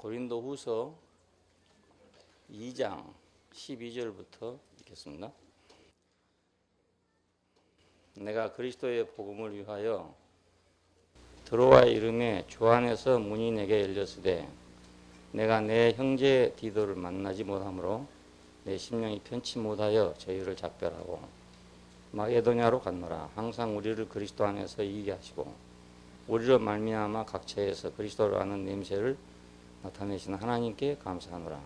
고린도후서 2장 12절부터 읽겠습니다. 내가 그리스도의 복음을 위하여 드로아의 이름에 주 안에서 문이 내게 열렸으되 내가 내 형제 디도를 만나지 못하므로 내 심령이 편치 못하여 저희를 작별하고 마게도냐로 갔노라. 항상 우리를 그리스도 안에서 이기게 하시고 우리로 말미암아 각처에서 그리스도를 아는 냄새를 나타내시는 하나님께 감사하노라.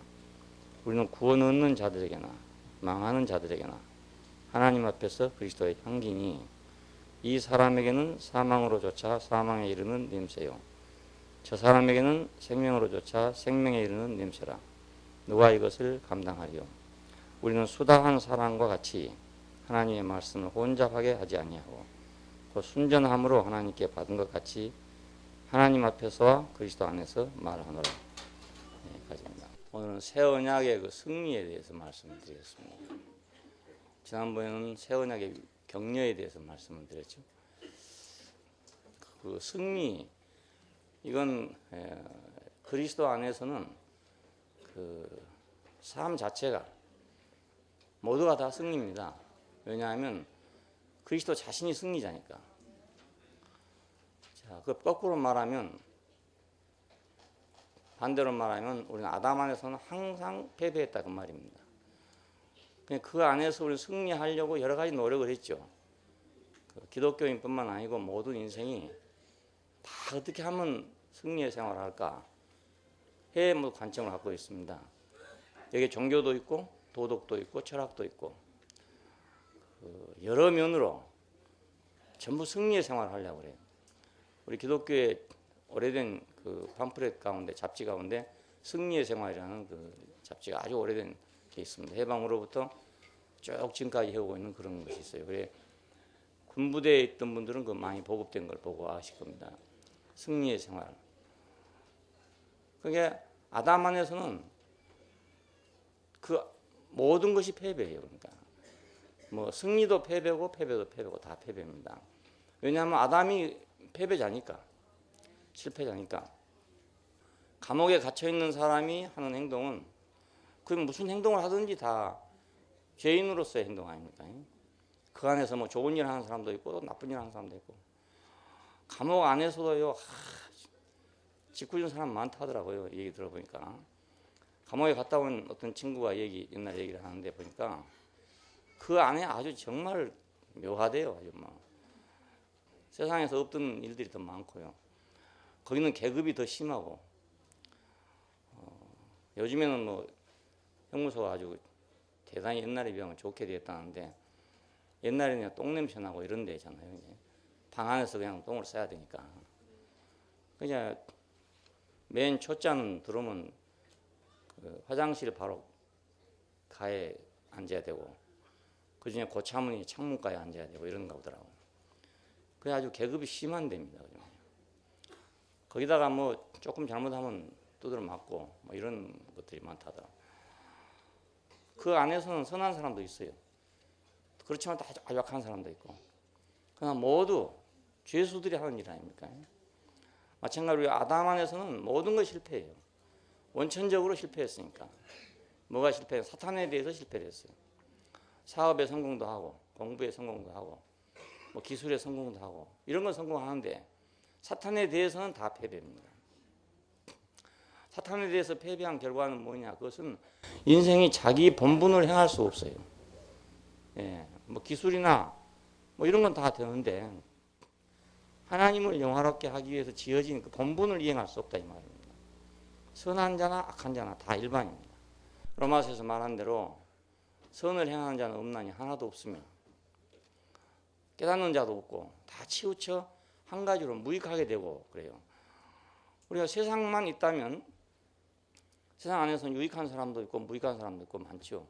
우리는 구원 얻는 자들에게나 망하는 자들에게나 하나님 앞에서 그리스도의 향기니 이 사람에게는 사망으로조차 사망에 이르는 냄새요 저 사람에게는 생명으로조차 생명에 이르는 냄새라. 누가 이것을 감당하리요? 우리는 수다한 사람과 같이 하나님의 말씀을 혼잡하게 하지 아니하고 곧 순전함으로 하나님께 받은 것 같이 하나님 앞에서와 그리스도 안에서 말하노라. 여기까지입니다. 오늘은 새 언약의 그 승리에 대해서 말씀을 드리겠습니다. 지난번에는 새 언약의 격려에 대해서 말씀을 드렸죠. 그 승리, 이건 그리스도 안에서는 그 삶 자체가 모두가 다 승리입니다. 왜냐하면 그리스도 자신이 승리자니까. 자, 그 거꾸로 말하면, 반대로 말하면 우리는 아담 안에서는 항상 패배했다 그 말입니다. 그 안에서 우리는 승리하려고 여러 가지 노력을 했죠. 기독교인뿐만 아니고 모든 인생이 다 어떻게 하면 승리의 생활을 할까 해 관점을 갖고 있습니다. 여기 종교도 있고 도덕도 있고 철학도 있고 여러 면으로 전부 승리의 생활을 하려고 그래요. 우리 기독교의 오래된 그 팜플렛 가운데, 잡지 가운데 승리의 생활이라는 그 잡지가 아주 오래된 게 있습니다. 해방으로부터 쭉 지금까지 해오고 있는 그런 것이 있어요. 그래 군부대에 있던 분들은 그 많이 보급된 걸 보고 아실 겁니다. 승리의 생활. 그게 아담 안에서는 그 모든 것이 패배예요. 그러니까 뭐 승리도 패배고 패배도 패배고 다 패배입니다. 왜냐하면 아담이 패배자니까, 실패자니까. 감옥에 갇혀 있는 사람이 하는 행동은 그 무슨 행동을 하든지 다 죄인으로서의 행동 아닙니까? 그 안에서 뭐 좋은 일 하는 사람도 있고 나쁜 일 하는 사람도 있고, 감옥 안에서도요 짓궂은 사람 많다더라고요. 얘기 들어보니까. 감옥에 갔다 온 어떤 친구가 옛날 얘기를 하는데 보니까 그 안에 아주 정말 묘하대요. 아주 막 세상에서 없던 일들이 더 많고요. 거기는 계급이 더 심하고, 요즘에는 뭐 형무소가 아주 대단히 옛날에 비하면 좋게 되었다는데, 옛날에는 똥냄새 나고 이런 데잖아요. 방 안에서 그냥 똥을 싸야 되니까. 그냥 맨 초짜는 들어오면 그 화장실 바로 가에 앉아야 되고, 그 중에 고차문이 창문가에 앉아야 되고 이런가 보더라고요. 그게 아주 계급이 심한 데입니다. 거기다가 뭐 조금 잘못하면 두드려 맞고 뭐 이런 것들이 많다더라고요. 그 안에서는 선한 사람도 있어요. 그렇지만 다 아주 악한 사람도 있고. 그러나 모두 죄수들이 하는 일 아닙니까? 마찬가지로 아담 안에서는 모든 것이 실패해요. 원천적으로 실패했으니까. 뭐가 실패해요? 사탄에 대해서 실패를 했어요. 사업에 성공도 하고 공부에 성공도 하고 뭐 기술에 성공도 하고 이런 건 성공하는데 사탄에 대해서는 다 패배입니다. 사탄에 대해서 패배한 결과는 뭐냐? 그것은 인생이 자기 본분을 행할 수 없어요. 예, 뭐 기술이나 뭐 이런 건 다 되는데 하나님을 영화롭게 하기 위해서 지어진 그 본분을 이행할 수 없다 이 말입니다. 선한 자나 악한 자나 다 일반입니다. 로마서에서 말한 대로 선을 행하는 자는 없나니 하나도 없으며 깨닫는 자도 없고 다 치우쳐 한 가지로 무익하게 되고 그래요. 우리가 세상만 있다면 세상 안에서는 유익한 사람도 있고 무익한 사람도 있고 많죠.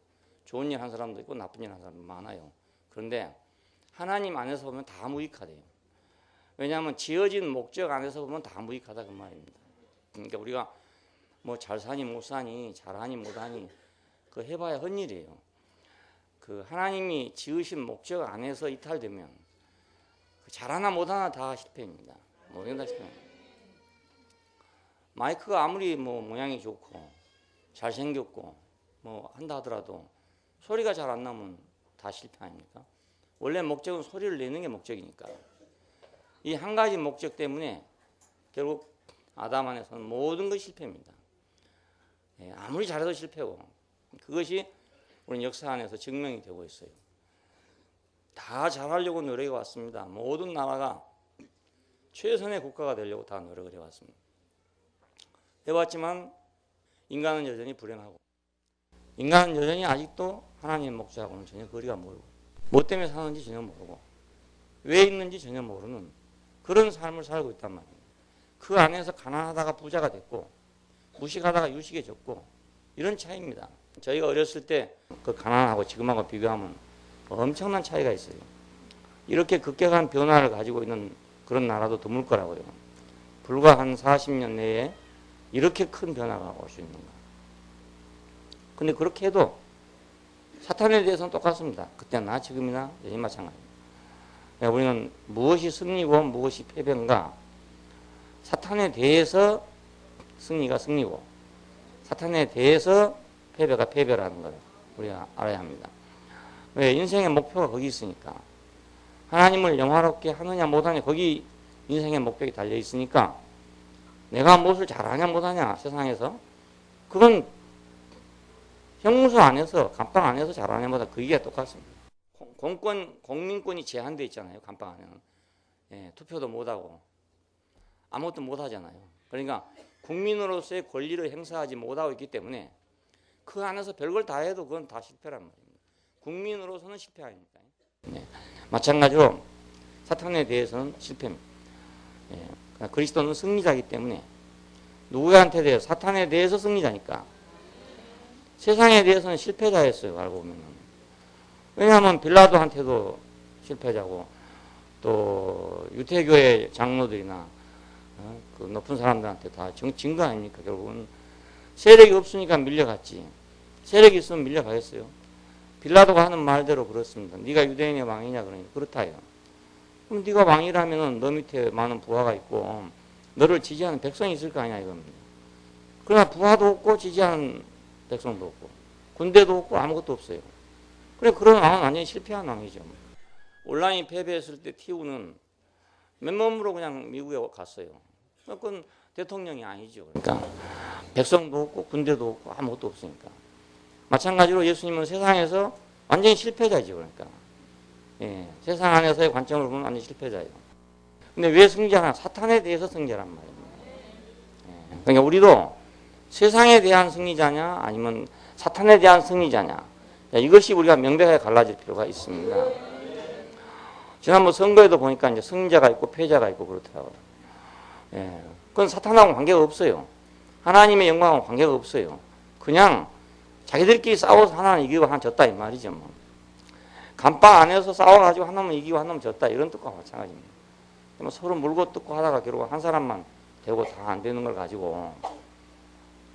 좋은 일 한 사람도 있고 나쁜 일 한 사람도 많아요. 그런데 하나님 안에서 보면 다 무익하대요. 왜냐하면 지어진 목적 안에서 보면 다 무익하다 그 말입니다. 그러니까 우리가 뭐 잘 사니 못 사니 잘하니 못하니 그 해봐야 헛일이에요. 그 하나님이 지으신 목적 안에서 이탈되면 잘하나 못하나 다 실패입니다. 모든 다 실패입니다. 마이크가 아무리 뭐 모양이 좋고 잘생겼고 뭐 한다 하더라도 소리가 잘 안 나면 다 실패 아닙니까? 원래 목적은 소리를 내는 게 목적이니까. 이 한 가지 목적 때문에 결국 아담 안에서는 모든 것이 실패입니다. 아무리 잘해도 실패고, 그것이 우리 역사 안에서 증명이 되고 있어요. 다 잘하려고 노력해 왔습니다. 모든 나라가 최선의 국가가 되려고 다 노력을 해왔습니다. 해왔지만 인간은 여전히 불행하고, 인간은 여전히 아직도 하나님의 목적하고는 전혀 거리가 멀고, 뭐 때문에 사는지 전혀 모르고, 왜 있는지 전혀 모르는 그런 삶을 살고 있단 말이에요. 그 안에서 가난하다가 부자가 됐고, 무식하다가 유식해졌고, 이런 차이입니다. 저희가 어렸을 때 그 가난하고 지금하고 비교하면 엄청난 차이가 있어요. 이렇게 급격한 변화를 가지고 있는 그런 나라도 드물 거라고요. 불과 한 40년 내에 이렇게 큰 변화가 올 수 있는가. 근데 그렇게 해도 사탄에 대해서는 똑같습니다. 그때나 지금이나 여전히 마찬가지입니다. 우리는 무엇이 승리고 무엇이 패배인가, 사탄에 대해서 승리가 승리고 사탄에 대해서 패배가 패배라는 걸 우리가 알아야 합니다. 왜? 인생의 목표가 거기 있으니까. 하나님을 영화롭게 하느냐 못하냐, 거기 인생의 목표가 달려 있으니까 내가 무엇을 잘하냐 못하냐 세상에서, 그건 형무소 안에서 감방 안에서 잘하냐 못하냐 그게 똑같습니다. 공민권이 제한되어 있잖아요. 감방 안에는 투표도 못하고 아무것도 못하잖아요. 그러니까 국민으로서의 권리를 행사하지 못하고 있기 때문에 그 안에서 별걸 다 해도 그건 다 실패란 말입니다. 국민으로서는 실패 아닙니까? 마찬가지로 사탄에 대해서는 실패입니다. 그러니까 그리스도는 승리자이기 때문에 누구한테 대해서, 사탄에 대해서 승리자니까. 세상에 대해서는 실패자였어요. 알고 보면. 왜냐하면 빌라도한테도 실패자고, 또 유태교의 장로들이나 그 높은 사람들한테 다 진 거 아닙니까? 결국은 세력이 없으니까 밀려갔지. 세력이 있으면 밀려가겠어요. 빌라도가 하는 말대로 그렇습니다. 네가 유대인의 왕이냐 그러니까 그렇다요. 그럼 네가 왕이라면 너 밑에 많은 부하가 있고 너를 지지하는 백성이 있을 거 아니냐 이겁니다. 그러나 부하도 없고 지지하는 백성도 없고 군대도 없고 아무것도 없어요. 그래, 그런 왕은 완전히 실패한 왕이죠. 온라인 패배했을 때 TU는 맨몸으로 그냥 미국에 갔어요. 그건 대통령이 아니죠. 그러니까 백성도 없고 군대도 없고 아무것도 없으니까. 마찬가지로 예수님은 세상에서 완전히 실패자죠. 그러니까 세상 안에서의 관점으로 보면 완전히 실패자예요. 근데 왜 승자냐? 사탄에 대해서 승자란 말입니다. 그러니까 우리도 세상에 대한 승리자냐 아니면 사탄에 대한 승리자냐, 이것이 우리가 명백하게 갈라질 필요가 있습니다. 지난번 선거에도 보니까 이제 승자가 있고 패자가 있고 그렇더라고요. 그건 사탄하고 관계가 없어요. 하나님의 영광하고 관계가 없어요. 그냥 자기들끼리 싸워서 하나는 이기고 하나는 졌다 이 말이죠. 뭐. 감방 안에서 싸워가지고 하나는 이기고 하나는 졌다 이런 뜻과 마찬가지입니다. 뭐 서로 물고 뜯고 하다가 결국 한 사람만 되고 다 안 되는 걸 가지고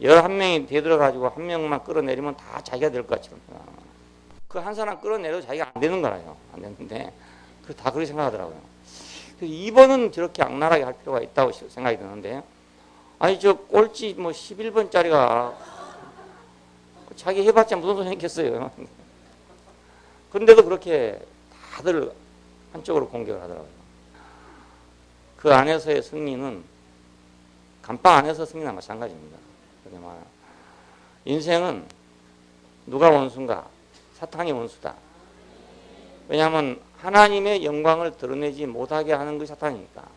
11명이 되들어가지고 한 명만 끌어내리면 다 자기가 될 것 같죠. 그 한 사람 끌어내려도 자기가 안 되는 거라요. 안 되는데 다 그렇게 생각하더라고요. 그래서 2번은 저렇게 악랄하게 할 필요가 있다고 생각이 드는데, 아니 저 꼴찌 뭐 11번짜리가 자기 해봤자 무슨 소리 했겠어요. 그런데도 그렇게 다들 한쪽으로 공격을 하더라고요. 그 안에서의 승리는 감방 안에서 승리나 마찬가지입니다. 인생은 누가 원수인가? 사탄이 원수다. 왜냐하면 하나님의 영광을 드러내지 못하게 하는 것이 사탄이니까.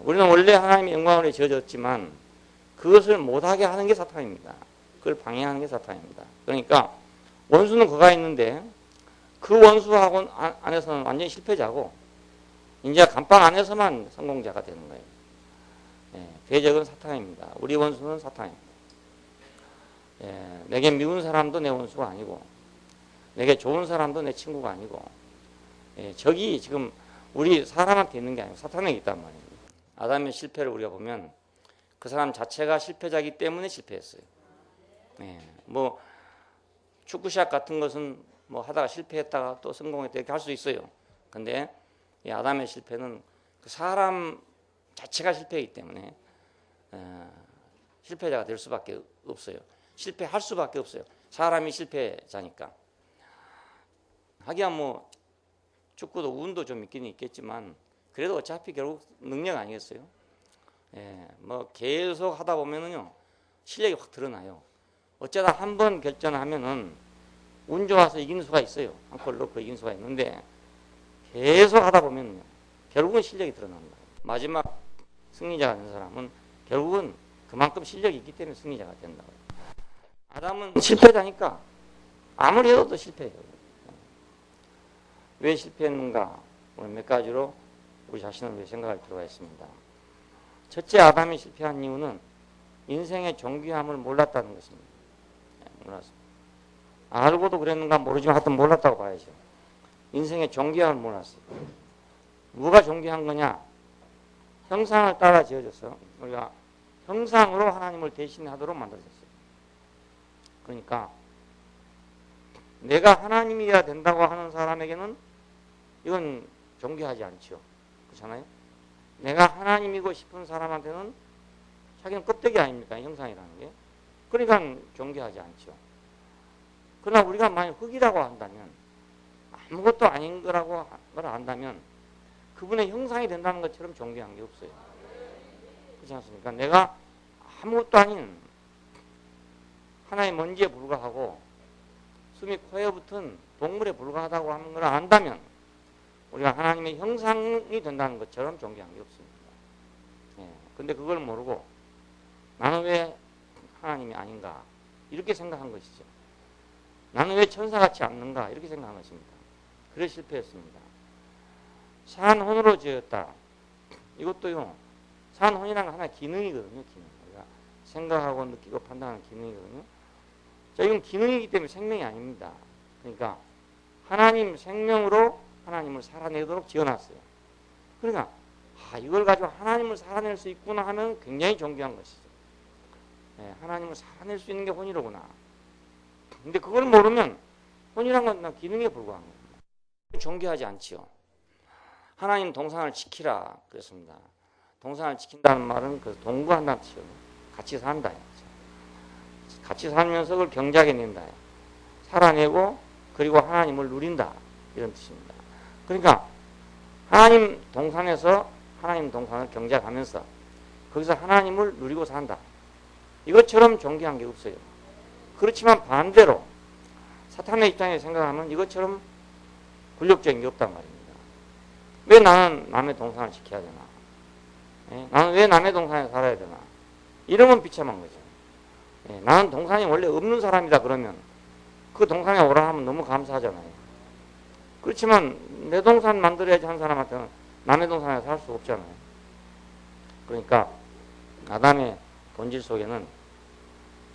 우리는 원래 하나님의 영광을 지어졌지만 그것을 못하게 하는 게 사탄입니다. 그걸 방해하는 게 사탄입니다. 그러니까 원수는 그가 있는데 그 원수하고 안에서는 완전히 실패자고 이제 감방 안에서만 성공자가 되는 거예요. 대적은 사탄입니다. 우리 원수는 사탄입니다. 내게 미운 사람도 내 원수가 아니고 내게 좋은 사람도 내 친구가 아니고 적이 지금 우리 사람한테 있는 게 아니고 사탄에게 있단 말입니다. 아담의 실패를 우리가 보면 그 사람 자체가 실패자이기 때문에 실패했어요. 뭐 축구샷 같은 것은 뭐 하다가 실패했다가 또 성공했다 이렇게 할 수 있어요. 근데 이 아담의 실패는 그 사람 자체가 실패이기 때문에 실패자가 될 수밖에 없어요. 실패할 수밖에 없어요. 사람이 실패자니까. 하기야 뭐 축구도 운도 좀 있긴 있겠지만 그래도 어차피 결국 능력 아니겠어요? 뭐 계속 하다 보면은요 실력이 확 드러나요. 어쩌다 한 번 결전하면은 운 좋아서 이기는 수가 있어요. 한 골 넣고 이기는 수가 있는데 계속 하다 보면요 결국은 실력이 드러납니다. 마지막 승리자가 된 사람은 결국은 그만큼 실력이 있기 때문에 승리자가 된다. 아담은 실패자니까 아무리 해도 실패해요. 왜 실패했는가? 오늘 몇 가지로 우리 자신을 위해 생각할 필요가 있습니다. 첫째, 아담이 실패한 이유는 인생의 존귀함을 몰랐다는 것입니다. 몰랐습니다. 알고도 그랬는가 모르지만 하여튼 몰랐다고 봐야죠. 인생의 존귀함을 몰랐어요. 뭐가 존귀한 거냐? 형상을 따라 지어져서 우리가 형상으로 하나님을 대신하도록 만들어졌어요. 그러니까 내가 하나님이어야 된다고 하는 사람에게는 이건 존귀하지 않죠. 그렇잖아요? 내가 하나님이고 싶은 사람한테는 자기는 껍데기 아닙니까? 형상이라는 게. 그러니까 존귀하지 않죠. 그러나 우리가 만약 흙이라고 한다면 아무것도 아닌 거라고 걸 안다면 그분의 형상이 된다는 것처럼 존귀한 게 없어요. 그렇지 않습니까? 내가 아무것도 아닌 하나의 먼지에 불과하고 숨이 코에 붙은 동물에 불과하다고 하는 걸 안다면 우리가 하나님의 형상이 된다는 것처럼 존귀한 게 없습니다. 근데 그걸 모르고 나는 왜 하나님이 아닌가 이렇게 생각한 것이죠. 나는 왜 천사같이 않는가 이렇게 생각한 것입니다. 그래 실패했습니다. 산혼으로 지었다. 이것도요. 산혼이라는 건 하나의 기능이거든요. 기능. 우리가 생각하고 느끼고 판단하는 기능이거든요. 자, 이건 기능이기 때문에 생명이 아닙니다. 그러니까 하나님 생명으로 하나님을 살아내도록 지어놨어요. 그러니까 이걸 가지고 하나님을 살아낼 수 있구나 하면 굉장히 존귀한 것이죠. 하나님을 살아낼 수 있는 게 혼이로구나. 근데 그걸 모르면 혼이란 건 기능에 불과한 겁니다. 존귀하지 않지요. 하나님 동산을 지키라 그랬습니다. 동산을 지킨다는 말은 그 동거한다는 뜻이요. 같이 산다. 같이 살면서 그걸 경작해낸다. 살아내고 그리고 하나님을 누린다. 이런 뜻입니다. 그러니까 하나님 동산에서 하나님 동산을 경작하면서 거기서 하나님을 누리고 산다. 이것처럼 존귀한 게 없어요. 그렇지만 반대로 사탄의 입장에서 생각하면 이것처럼 굴욕적인 게 없단 말입니다. 왜 나는 남의 동산을 지켜야 되나? 나는 왜 남의 동산에 살아야 되나? 이러면 비참한 거죠. 나는 동산이 원래 없는 사람이다 그러면 그 동산에 오라 하면 너무 감사하잖아요. 그렇지만 내 동산 만들어야지 한 사람한테는 남의 동산에 살 수 없잖아요. 그러니까 아담의 본질 속에는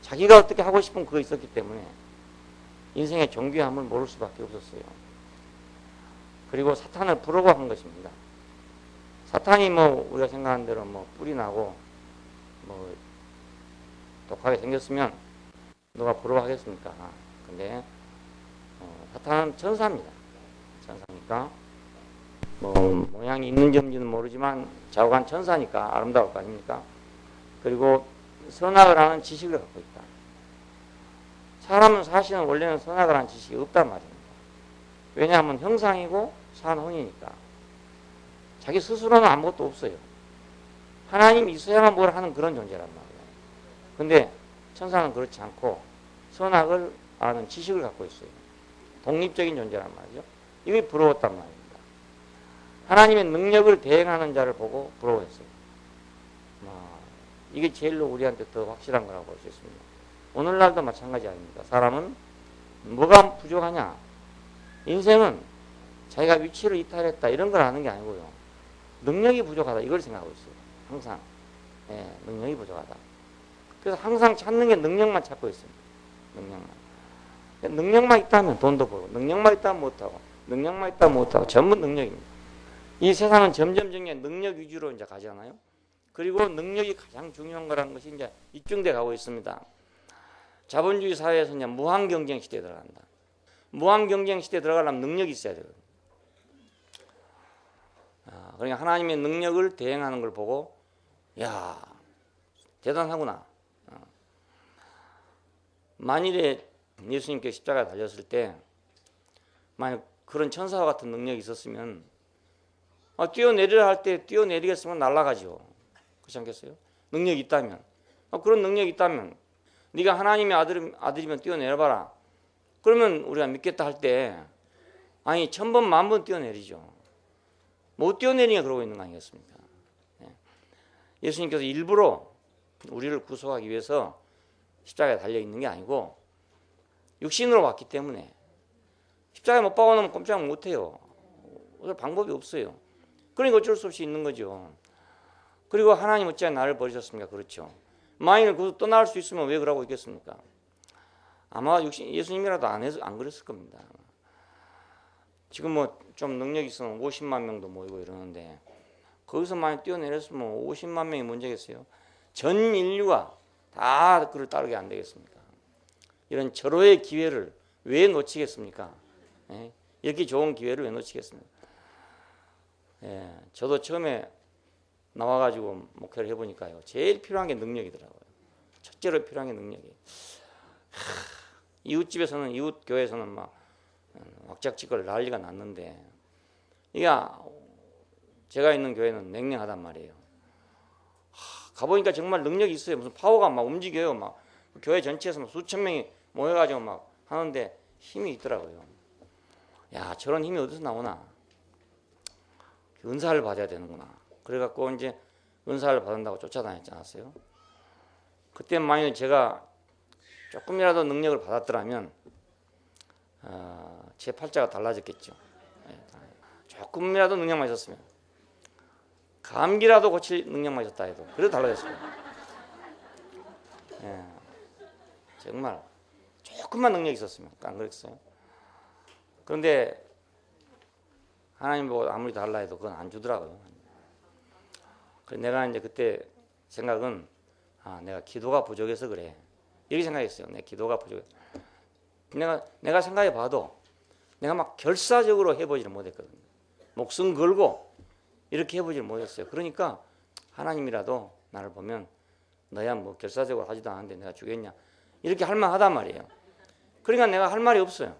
자기가 어떻게 하고 싶은 그거 있었기 때문에 인생의 존귀함을 모를 수밖에 없었어요. 그리고 사탄을 부르고 한 것입니다. 사탄이 뭐 우리가 생각하는 대로 뭐 뿔이 나고 뭐 독하게 생겼으면 누가 부러워하겠습니까? 근데 사탄은 천사입니다. 천사니까 뭐 모양이 있는지 없는지는 모르지만 좌우간 천사니까 아름다울 거 아닙니까? 그리고 선악을 하는 지식을 갖고 있다. 사람은 사실은 원래는 선악을 하는 지식이 없단 말입니다. 왜냐하면 형상이고 산혼이니까. 자기 스스로는 아무것도 없어요. 하나님이 있어야만 뭘 하는 그런 존재란 말이에요. 근데 천사는 그렇지 않고 선악을 아는 지식을 갖고 있어요. 독립적인 존재란 말이죠. 이게 부러웠단 말입니다. 하나님의 능력을 대행하는 자를 보고 부러워했어요. 이게 제일로 우리한테 더 확실한 거라고 볼 수 있습니다. 오늘날도 마찬가지 아닙니까? 사람은 뭐가 부족하냐? 인생은 자기가 위치를 이탈했다 이런 걸 아는 게 아니고요. 능력이 부족하다 이걸 생각하고 있어요. 항상 능력이 부족하다. 그래서 항상 찾는 게 능력만 찾고 있습니다. 능력만 있다면 돈도 벌고 능력만 있다면 못하고 능력만 있다면 못하고 전부 능력입니다. 이 세상은 점점 능력 위주로 이제 가잖아요. 그리고 능력이 가장 중요한 거라는 것이 이제 입증돼 가고 있습니다. 자본주의 사회에서 이제 무한 경쟁 시대에 들어간다. 무한 경쟁 시대에 들어가려면 능력이 있어야 되거든요. 그러니까 하나님의 능력을 대행하는 걸 보고 야 대단하구나. 만일에 예수님께 십자가에 달렸을 때 만약 그런 천사와 같은 능력이 있었으면 뛰어내리라 할 때 뛰어내리겠으면 날아가죠. 그렇지 않겠어요? 능력이 있다면. 그런 능력이 있다면 네가 하나님의 아들이면 뛰어내려봐라. 그러면 우리가 믿겠다 할 때 아니 1000번 10,000번 뛰어내리죠. 못 뛰어내리냐 그러고 있는 거 아니겠습니까? 예수님께서 일부러 우리를 구속하기 위해서 십자가에 달려있는 게 아니고 육신으로 왔기 때문에 십자가에 못 박아놓으면 꼼짝 못해요. 어쩔 방법이 없어요. 그러니까 어쩔 수 없이 있는 거죠. 그리고 하나님 어찌하여 나를 버리셨습니까? 그렇죠. 만일 그 떠날 수 있으면 왜 그러고 있겠습니까? 아마 예수님이라도 안 그랬을 겁니다. 지금 뭐 좀 능력이 있으면 50만 명도 모이고 이러는데 거기서 많이 뛰어내렸으면 50만 명이 문제겠어요? 전 인류가 다 그를 따르게 안 되겠습니까? 이런 절호의 기회를 왜 놓치겠습니까? 예? 이렇게 좋은 기회를 왜 놓치겠습니까? 예, 저도 처음에 나와가지고 목회를 해보니까요. 제일 필요한 게 능력이더라고요. 첫째로 필요한 게 능력이에요. 이웃집에서는, 이웃 교회에서는 막 왁작지껄 난리가 났는데 이게 제가 있는 교회는 냉랭하단 말이에요. 가보니까 정말 능력이 있어요. 무슨 파워가 막 움직여요. 막 교회 전체에서 막 수천 명이 모여가지고 막 하는데 힘이 있더라고요. 야, 저런 힘이 어디서 나오나? 은사를 받아야 되는구나. 그래갖고 이제 은사를 받는다고 쫓아다녔지 않았어요? 그때 만약 제가 조금이라도 능력을 받았더라면 제 팔자가 달라졌겠죠. 조금이라도 능력만 있었으면 감기라도 고칠 능력만 있었다 해도 그래도 달라졌어요. 예, 정말 조금만 능력이 있었으면 안 그랬어요? 그런데 하나님 보고 아무리 달라 해도 그건 안 주더라고요. 그래서 내가 이제 그때 생각은 내가 기도가 부족해서 그래. 이렇게 생각했어요. 내 기도가 부족해. 내가 생각해 봐도 내가 막 결사적으로 해보지를 못했거든요. 목숨 걸고 이렇게 해보지를 못했어요. 그러니까 하나님이라도 나를 보면 너야 뭐 결사적으로 하지도 않았는데 내가 주겠냐 이렇게 할 만하단 말이에요. 그러니까 내가 할 말이 없어요.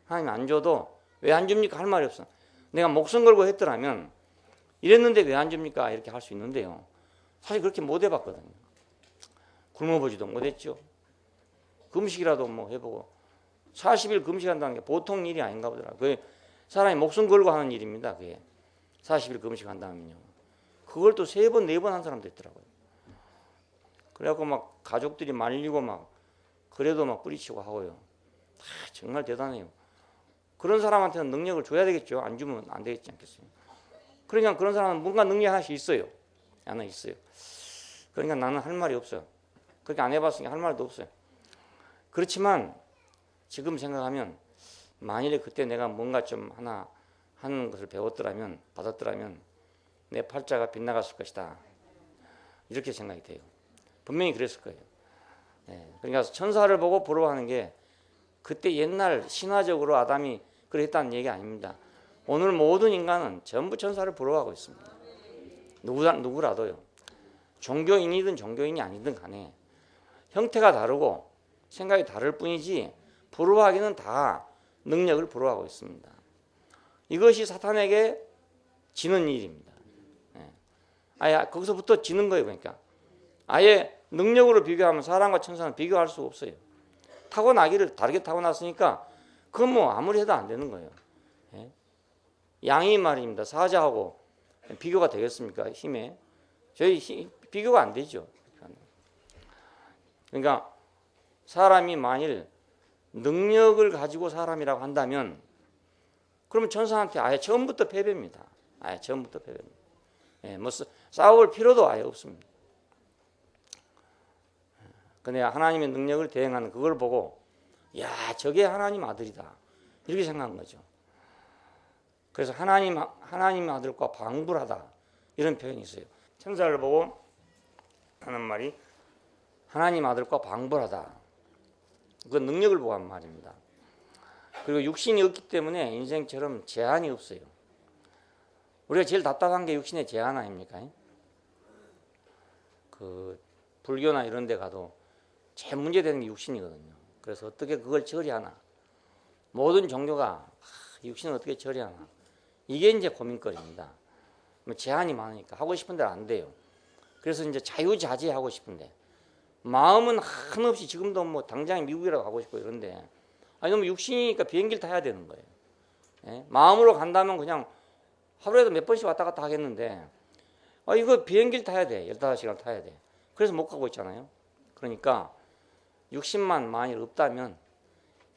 하나님 안 줘도 왜 안 줍니까? 할 말이 없어. 내가 목숨 걸고 했더라면 이랬는데 왜 안 줍니까? 이렇게 할 수 있는데요. 사실 그렇게 못 해봤거든요. 굶어보지도 못했죠. 금식이라도 뭐 해보고 40일 금식한다는 게 보통 일이 아닌가 보더라고요. 그게 사람이 목숨 걸고 하는 일입니다. 그게 40일 금식한다면요. 그걸 또 3번, 4번 한 사람도 있더라고요. 그래갖고 막 가족들이 말리고 막 그래도 막 뿌리치고 하고요. 정말 대단해요. 그런 사람한테는 능력을 줘야 되겠죠. 안 주면 안 되겠지 않겠어요. 그러니까 그런 사람은 뭔가 능력이 하나씩 있어요. 하나 있어요. 그러니까 나는 할 말이 없어요. 그렇게 안 해봤으니까 할 말도 없어요. 그렇지만 지금 생각하면 만일에 그때 내가 뭔가 좀 하나 하는 것을 배웠더라면 받았더라면 내 팔자가 빗나갔을 것이다. 이렇게 생각이 돼요. 분명히 그랬을 거예요. 그러니까 천사를 보고 부러워하는 게 그때 옛날 신화적으로 아담이 그랬다는 얘기 아닙니다. 오늘 모든 인간은 전부 천사를 부러워하고 있습니다. 누구라도요. 종교인이든 종교인이 아니든 간에 형태가 다르고 생각이 다를 뿐이지 부러워하기는 다 능력을 부러워하고 있습니다. 이것이 사탄에게 지는 일입니다. 아예 거기서부터 지는 거예요. 그러니까 아예 능력으로 비교하면 사람과 천사는 비교할 수 없어요. 타고나기를 다르게 타고났으니까 그건 뭐 아무리 해도 안 되는 거예요. 양이 말입니다. 사자하고 비교가 되겠습니까? 힘에 비교가 안 되죠. 그러니까 사람이 만일 능력을 가지고 사람이라고 한다면 그러면 천사한테 아예 처음부터 패배입니다. 아예 처음부터 패배입니다. 뭐 싸울 필요도 아예 없습니다. 근데 하나님의 능력을 대행하는 그걸 보고 야 저게 하나님 아들이다 이렇게 생각한 거죠. 그래서 하나님 아들과 방불하다 이런 표현이 있어요. 천사를 보고 하는 말이 하나님 아들과 방불하다. 그 능력을 보고 한 말입니다. 그리고 육신이 없기 때문에 인생처럼 제한이 없어요. 우리가 제일 답답한 게 육신의 제한 아닙니까? 그 불교나 이런 데 가도 제일 문제되는 게 육신이거든요. 그래서 어떻게 그걸 처리하나. 모든 종교가 육신을 어떻게 처리하나. 이게 이제 고민거리입니다. 제한이 많으니까 하고 싶은 대로 안 돼요. 그래서 이제 자유자재하고 싶은데 마음은 한없이 지금도 뭐 당장 미국이라고 가고 싶고 이런데 아니 너무 육신이니까 비행기를 타야 되는 거예요. 예? 마음으로 간다면 그냥 하루에도 몇 번씩 왔다 갔다 하겠는데 이거 비행기를 타야 돼. 15시간 타야 돼. 그래서 못 가고 있잖아요. 그러니까 육신만 만일 없다면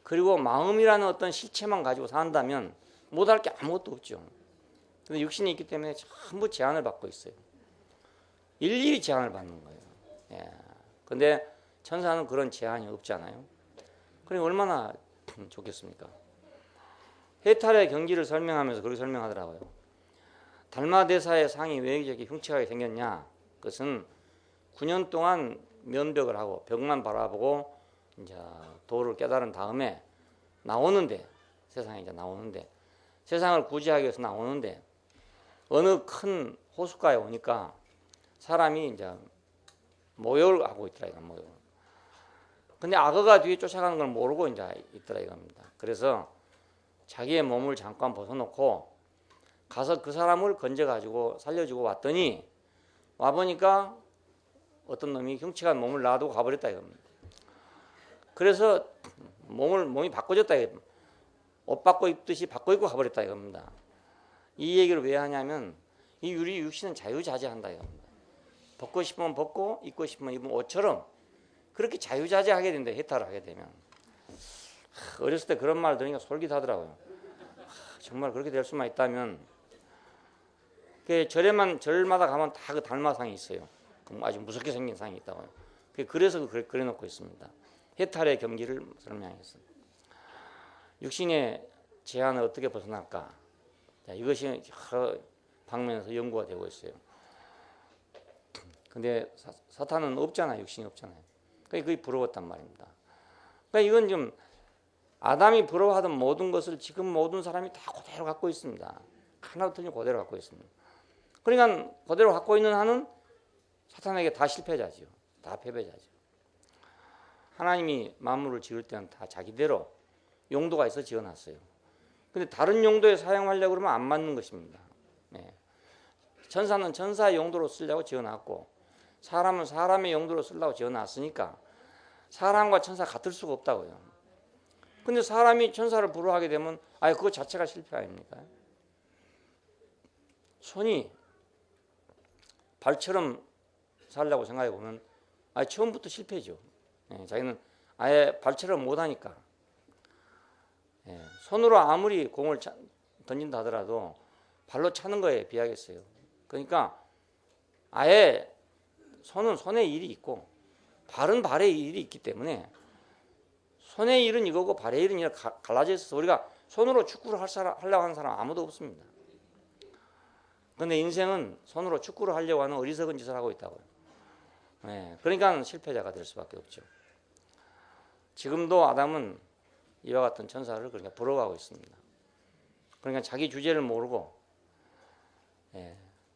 그리고 마음이라는 어떤 실체만 가지고 산다면 못할 게 아무것도 없죠. 근데 육신이 있기 때문에 전부 제한을 받고 있어요. 일일이 제한을 받는 거예요. 예. 근데 천사는 그런 제한이 없잖아요. 그러니 얼마나 좋겠습니까? 해탈의 경지를 설명하면서 그렇게 설명하더라고요. 달마대사의 상이 왜 이렇게 흉측하게 생겼냐? 그것은 9년 동안 면벽을 하고 벽만 바라보고 이제 도를 깨달은 다음에 나오는데 세상에 이제 나오는데 세상을 구제하기 위해서 나오는데 어느 큰 호숫가에 오니까 사람이 이제 모욕을 하고 있더라 이거 모욕. 근데 악어가 뒤에 쫓아가는 걸 모르고 이제 있더라 이겁니다. 그래서 자기의 몸을 잠깐 벗어놓고 가서 그 사람을 건져가지고 살려주고 왔더니 와보니까 어떤 놈이 흉측한 몸을 놔두고 가버렸다 이겁니다. 그래서 몸이 바꿔졌다 이겁니다. 옷 바꿔 입듯이 바꿔 입고 가버렸다 이겁니다. 이 얘기를 왜 하냐면 이 우리 육신은 자유자재한다 이겁니다. 벗고 싶으면 벗고 입고 싶으면 입으면 옷처럼 그렇게 자유자재하게 된다. 해탈을 하게 되면. 어렸을 때 그런 말 들으니까 솔깃하더라고요. 정말 그렇게 될 수만 있다면 절마다 가면 다 그 달마상이 있어요. 아주 무섭게 생긴 상이 있다고요. 그래서 그래놓고 있습니다. 해탈의 경지를 설명했습니다. 육신의 제한을 어떻게 벗어날까? 이것이 여러 방면에서 연구가 되고 있어요. 근데 사탄은 없잖아요. 육신이 없잖아요. 그러니까 그게 부러웠단 말입니다. 그러니까 이건 좀 아담이 부러워하던 모든 것을 지금 모든 사람이 다 그대로 갖고 있습니다. 하나도 틀린 그대로 갖고 있습니다. 그러니까 그대로 갖고 있는 한은 사탄에게 다 실패자죠. 다 패배자죠. 하나님이 만물을 지을 때는 다 자기대로 용도가 있어 지어놨어요. 근데 다른 용도에 사용하려고 그러면 안 맞는 것입니다. 네. 천사는 천사의 용도로 쓰려고 지어놨고 사람은 사람의 용도로 쓰려고 지어놨으니까 사람과 천사 같을 수가 없다고요. 근데 사람이 천사를 부러워하게 되면 그거 자체가 실패 아닙니까? 손이 발처럼 살려고 생각해 보면 처음부터 실패죠. 예, 자기는 아예 발처럼 못하니까. 예, 손으로 아무리 공을 던진다 하더라도 발로 차는 거에 비하겠어요. 그러니까 아예 손은 손의 일이 있고 발은 발의 일이 있기 때문에 손의 일은 이거고 발의 일은 이렇게 갈라져 있어서 우리가 손으로 축구를 하려고 하는 사람 아무도 없습니다. 그런데 인생은 손으로 축구를 하려고 하는 어리석은 짓을 하고 있다고요. 네, 그러니까 실패자가 될 수밖에 없죠. 지금도 아담은 이와 같은 천사를 그러니까 부러워하고 있습니다. 그러니까 자기 주제를 모르고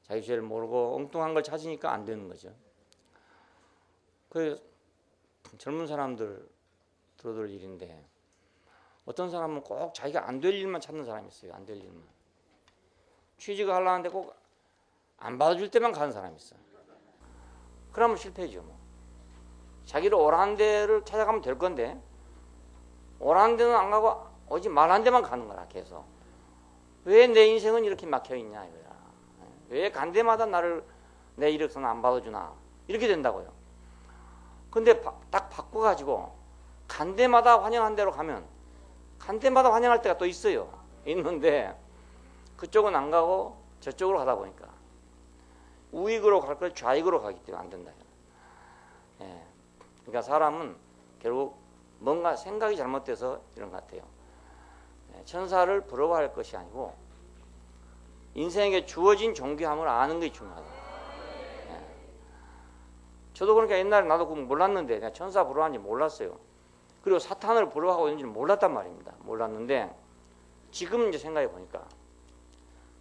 자기 주제를 모르고 엉뚱한 걸 찾으니까 안 되는 거죠. 그 젊은 사람들 들어들 일인데 어떤 사람은 꼭 자기가 안 될 일만 찾는 사람이 있어요. 안 될 일만. 취직을 하려는데 꼭 안 받아줄 때만 가는 사람이 있어요. 그러면 실패죠. 뭐. 자기를 옳은 데를 찾아가면 될 건데 옳은 데는 안 가고 오직 말한 데만 가는 거라 계속. 왜 내 인생은 이렇게 막혀있냐 이거야. 왜 간 데마다 내 이력서는 안 받아주나 이렇게 된다고요. 근데 딱 바꿔가지고 간 데마다 환영한 대로 가면 간 데마다 환영할 때가 또 있어요. 있는데 그쪽은 안 가고 저쪽으로 가다 보니까 우익으로 갈 걸 좌익으로 가기 때문에 안 된다. 예. 그러니까 사람은 결국 뭔가 생각이 잘못돼서 이런 것 같아요. 예. 천사를 부러워할 것이 아니고 인생에게 주어진 존귀함을 아는 게 중요하다. 예. 저도 그러니까 옛날에 나도 그거 몰랐는데 내가 천사 부러워하는지 몰랐어요. 그리고 사탄을 부러워하고 있는지는 몰랐단 말입니다. 몰랐는데 지금 이제 생각해 보니까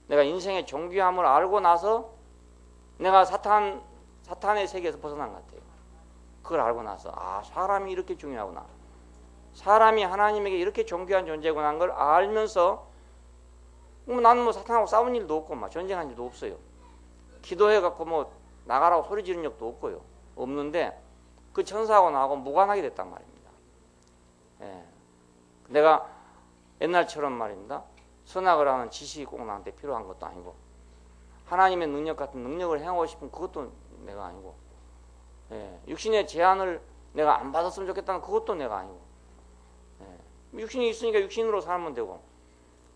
내가 인생의 존귀함을 알고 나서 내가 사탄의 세계에서 벗어난 것 같아요. 그걸 알고 나서 아, 사람이 이렇게 중요하구나. 사람이 하나님에게 이렇게 존귀한 존재구나 하는 걸 알면서 나는 뭐 사탄하고 싸운 일도 없고 막 전쟁한 일도 없어요. 기도해갖고 뭐 나가라고 소리 지른 적도 없고요. 없는데 그 천사하고 나하고 무관하게 됐단 말입니다. 예. 내가 옛날처럼 말입니다. 선악을 하는 지식이 꼭 나한테 필요한 것도 아니고 하나님의 능력 같은 능력을 행하고 싶은 그것도 내가 아니고 예. 육신의 제한을 내가 안 받았으면 좋겠다는 그것도 내가 아니고 예. 육신이 있으니까 육신으로 살면 되고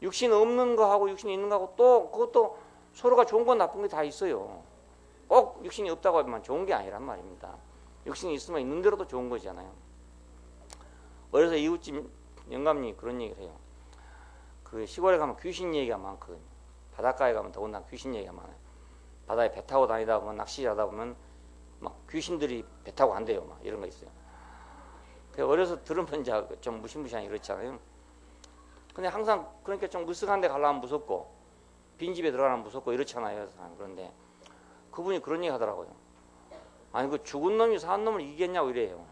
육신 없는 거하고 육신이 있는 거하고 또 그것도 서로가 좋은 건 나쁜 게 다 있어요. 꼭 육신이 없다고 하면 좋은 게 아니란 말입니다. 육신이 있으면 있는 대로도 좋은 거잖아요. 어려서 이웃집 영감님이 그런 얘기를 해요. 그 시골에 가면 귀신 얘기가 많거든요. 바닷가에 가면 더군다나 귀신 얘기가 많아요. 바다에 배 타고 다니다 보면 낚시하다 보면 막 귀신들이 배 타고 간대요. 막 이런 거 있어요. 어려서 들으면 이제 좀 무시무시하게 그렇잖아요. 근데 항상 그러니까 좀 으쓱한 데 가려면 무섭고 빈집에 들어가면 무섭고 이렇잖아요. 그런데 그분이 그런 얘기 하더라고요. 아니 그 죽은 놈이 산 놈을 이기겠냐고 이래요.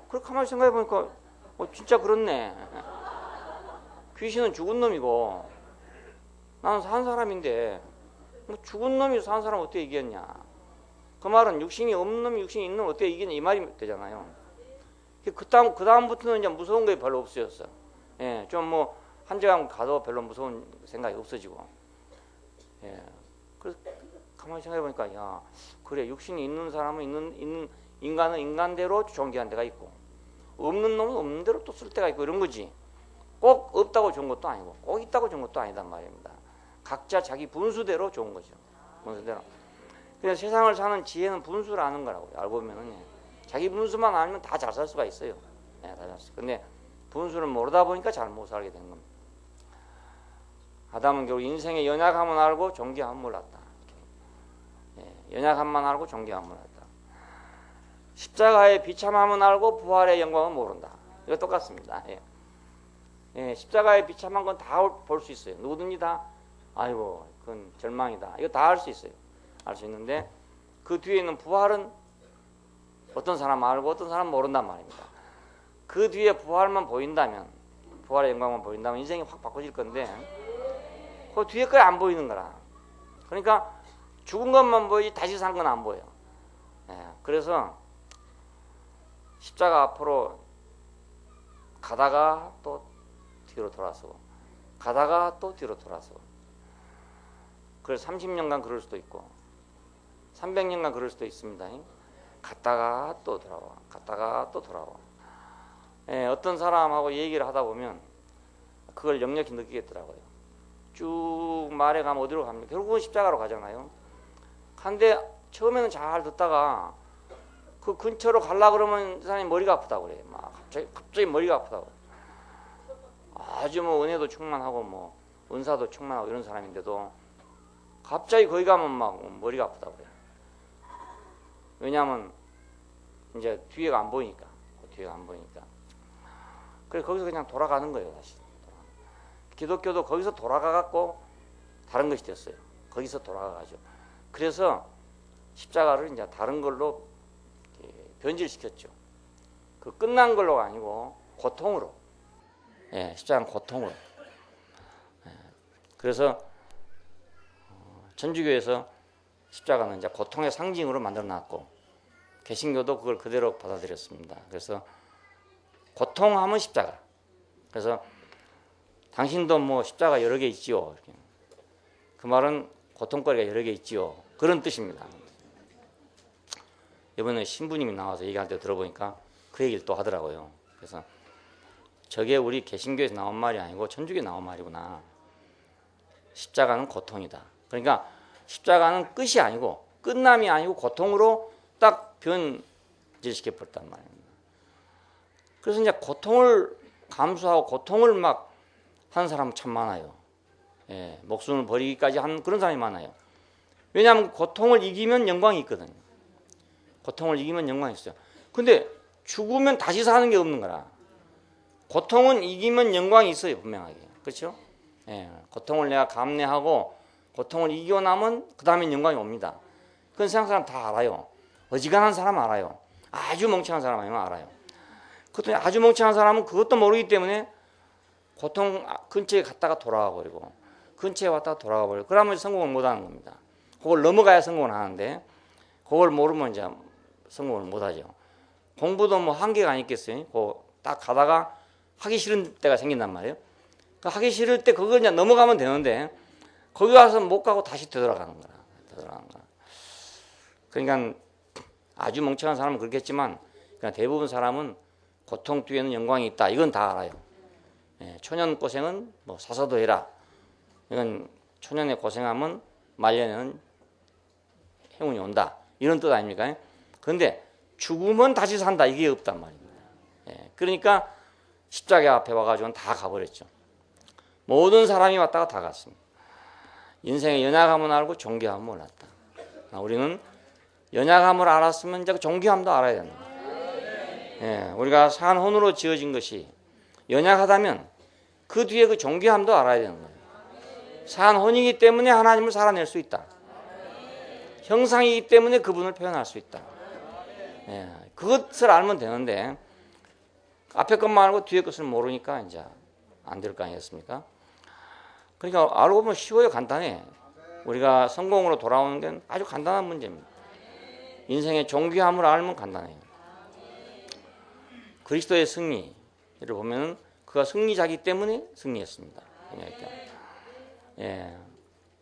그렇게 가만히 생각해 보니까 진짜 그렇네. 귀신은 죽은 놈이고 나는 산 사람인데 뭐 죽은 놈이 산 사람 어떻게 이기겠냐. 그 말은 육신이 없는 놈이 육신이 있는 놈 어떻게 이기냐 이 말이 되잖아요. 그 다음부터는 이제 무서운 게 별로 없어졌어. 예, 좀 뭐 한정한 가도 별로 무서운 생각이 없어지고. 예, 그래서 가만히 생각해 보니까 야 그래 육신이 있는 사람은 있는 인간은 인간대로 존귀한 데가 있고 없는 놈은 없는 대로 또 쓸 때가 있고 이런 거지. 꼭 없다고 좋은 것도 아니고 꼭 있다고 좋은 것도 아니단 말입니다. 각자 자기 분수대로 좋은 거죠. 분수대로. 그래서 세상을 사는 지혜는 분수를 아는 거라고요. 알고 보면은 자기 분수만 알면 다 잘 살 수가 있어요. 네, 다 잘 수. 근데 분수를 모르다 보니까 잘 못 살게 된 겁니다. 아담은 결국 인생의 연약함을 알고 존귀함을 몰랐다. 네, 연약함만 알고 존귀함을 몰랐다. 십자가의 비참함은 알고 부활의 영광은 모른다. 이거 똑같습니다. 예. 예, 십자가의 비참한 건 다 볼 수 있어요. 누구든지 다 아이고 그건 절망이다. 이거 다 알 수 있어요. 알 수 있는데 그 뒤에 있는 부활은 어떤 사람 알고 어떤 사람 모른단 말입니다. 그 뒤에 부활만 보인다면 부활의 영광만 보인다면 인생이 확 바꿔질 건데 그 뒤에 거 안 보이는 거라. 그러니까 죽은 것만 보이지 다시 산 건 안 보여. 예, 그래서 십자가 앞으로 가다가 또 뒤로 돌아서고 가다가 또 뒤로 돌아서고 그래서 30년간 그럴 수도 있고 300년간 그럴 수도 있습니다. 갔다가 또 돌아와 갔다가 또 돌아와. 예, 어떤 사람하고 얘기를 하다 보면 그걸 역력히 느끼겠더라고요. 쭉 말해 가면 어디로 갑니까? 결국은 십자가로 가잖아요. 근데 처음에는 잘 듣다가 그 근처로 가려고 그러면 사람이 머리가 아프다고 그래요. 막 갑자기 머리가 아프다고. 아주 뭐 은혜도 충만하고 뭐 은사도 충만하고 이런 사람인데도 갑자기 거기 가면 막 머리가 아프다고 그래요. 왜냐하면 이제 뒤에가 안 보이니까. 뒤에가 안 보이니까. 그래서 거기서 그냥 돌아가는 거예요. 다시. 기독교도 거기서 돌아가갖고 다른 것이 됐어요. 거기서 돌아가가죠. 그래서 십자가를 이제 다른 걸로 변질시켰죠. 그 끝난 걸로가 아니고 고통으로. 예, 십자가는 고통으로. 예, 그래서 천주교에서 십자가는 이제 고통의 상징으로 만들어놨고 개신교도 그걸 그대로 받아들였습니다. 그래서 고통하면 십자가. 그래서 당신도 뭐 십자가 여러 개 있지요. 이렇게. 그 말은 고통거리가 여러 개 있지요. 그런 뜻입니다. 이번에 신부님이 나와서 얘기할 때 들어보니까 그 얘기를 또 하더라고요. 그래서 저게 우리 개신교에서 나온 말이 아니고 천주교에 나온 말이구나. 십자가는 고통이다. 그러니까 십자가는 끝이 아니고 끝남이 아니고 고통으로 딱 변질시켜 버렸단 말입니다. 그래서 이제 고통을 감수하고 고통을 막 하는 사람은 참 많아요. 예, 목숨을 버리기까지 한 그런 사람이 많아요. 왜냐하면 고통을 이기면 영광이 있거든요. 고통을 이기면 영광이 있어요. 근데 죽으면 다시 사는 게 없는 거라. 고통은 이기면 영광이 있어요. 분명하게. 그렇죠? 예, 고통을 내가 감내하고 고통을 이기고 나면 그 다음엔 영광이 옵니다. 그건 세상 사람 다 알아요. 어지간한 사람 알아요. 아주 멍청한 사람 아니면 알아요. 그것도 아주 멍청한 사람은 그것도 모르기 때문에 고통 근처에 갔다가 돌아가 버리고 근처에 왔다가 돌아가 버리고 그러면 성공을 못하는 겁니다. 그걸 넘어가야 성공을 하는데 그걸 모르면 이제 성공을 못하죠. 공부도 뭐 한계가 아니겠어요. 딱 가다가 하기 싫은 때가 생긴단 말이에요. 하기 싫을 때 그걸 그냥 넘어가면 되는데 거기 가서 못 가고 다시 되돌아가는 거라. 그러니까 아주 멍청한 사람은 그렇겠지만 그냥 대부분 사람은 고통 뒤에는 영광이 있다. 이건 다 알아요. 초년 고생은 뭐 사서도 해라. 이건 초년에 고생하면 말년에는 행운이 온다. 이런 뜻 아닙니까? 그런데 죽으면 다시 산다. 이게 없단 말입니다. 그러니까 십자가 앞에 와가지고는 다 가버렸죠. 모든 사람이 왔다가 다 갔습니다. 인생의 연약함을 알고 존귀함을 몰랐다. 우리는 연약함을 알았으면 이제 존귀함도 알아야 됩니다. 우리가 산혼으로 지어진 것이 연약하다면 그 뒤에 그 존귀함도 알아야 되는 거예요. 산혼이기 때문에 하나님을 살아낼 수 있다. 형상이기 때문에 그분을 표현할 수 있다. 그것을 알면 되는데 앞에 것만 알고 뒤에 것을 모르니까 이제 안 될 거 아니겠습니까? 그러니까 알고 보면 쉬워요. 간단해. 우리가 성공으로 돌아오는 건 아주 간단한 문제입니다. 인생의 존귀함을 알면 간단해요. 그리스도의 승리를 보면 그가 승리자기 때문에 승리했습니다.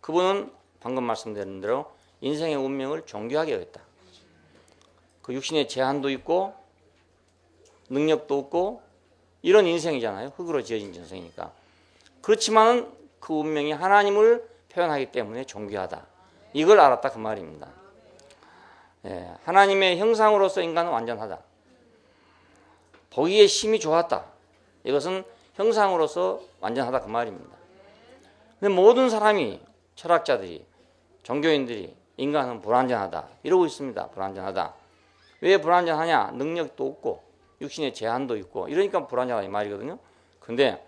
그분은 방금 말씀드린 대로 인생의 운명을 존귀하게 여겼다. 그 육신의 제한도 있고 능력도 없고 이런 인생이잖아요. 흙으로 지어진 인생이니까. 그렇지만은 그 운명이 하나님을 표현하기 때문에 존귀하다. 이걸 알았다 그 말입니다. 하나님의 형상으로서 인간은 완전하다. 보기에 심히 좋았다. 이것은 형상으로서 완전하다 그 말입니다. 근데 모든 사람이 철학자들이 종교인들이 인간은 불완전하다 이러고 있습니다. 불완전하다. 왜 불완전하냐? 능력도 없고 육신의 제한도 있고 이러니까 불완전하다 이 말이거든요. 근데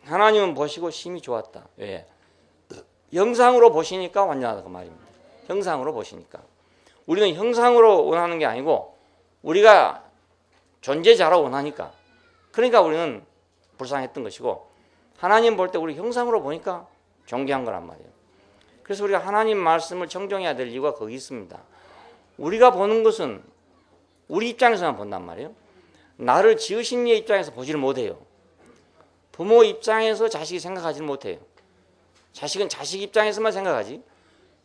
하나님은 보시고 심히 좋았다. 왜? 형상으로 보시니까 완전하다 그 말입니다. 형상으로 보시니까. 우리는 형상으로 원하는 게 아니고 우리가 존재자로 원하니까. 그러니까 우리는 불쌍했던 것이고 하나님 볼 때 우리 형상으로 보니까 존귀한 거란 말이에요. 그래서 우리가 하나님 말씀을 청종해야 될 이유가 거기 있습니다. 우리가 보는 것은 우리 입장에서만 본단 말이에요. 나를 지으신 이의 입장에서 보지를 못해요. 부모 입장에서 자식이 생각하지를 못해요. 자식은 자식 입장에서만 생각하지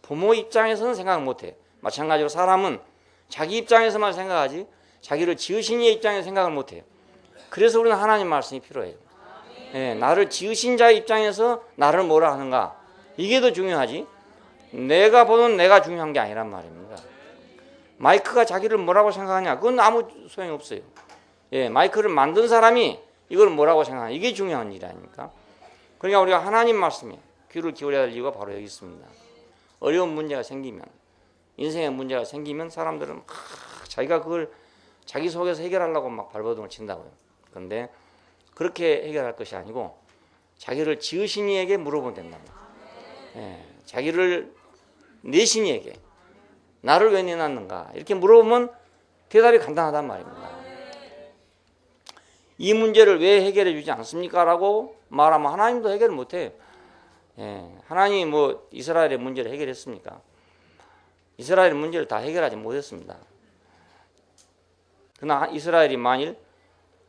부모 입장에서는 생각 못해요. 마찬가지로 사람은 자기 입장에서만 생각하지 자기를 지으신 이의 입장에서 생각을 못해요. 그래서 우리는 하나님 말씀이 필요해요. 나를 지으신 자의 입장에서 나를 뭐라 하는가 이게 더 중요하지 내가 보는 내가 중요한 게 아니란 말입니다. 마이크가 자기를 뭐라고 생각하냐 그건 아무 소용이 없어요. 마이크를 만든 사람이 이걸 뭐라고 생각하냐 이게 중요한 일이 아닙니까? 그러니까 우리가 하나님 말씀에 귀를 기울여야 할 이유가 바로 여기 있습니다. 어려운 문제가 생기면 인생의 문제가 생기면 사람들은 자기가 그걸 자기 속에서 해결하려고 막 발버둥을 친다고요. 그런데 그렇게 해결할 것이 아니고 자기를 지으신 이에게 물어보면 된답니다. 자기를 내신 이에게 나를 왜 내놨는가 이렇게 물어보면 대답이 간단하단 말입니다. 이 문제를 왜 해결해 주지 않습니까? 라고 말하면 하나님도 해결을 못해요. 하나님이 뭐 이스라엘의 문제를 해결했습니까? 이스라엘의 문제를 다 해결하지 못했습니다. 그러나 이스라엘이 만일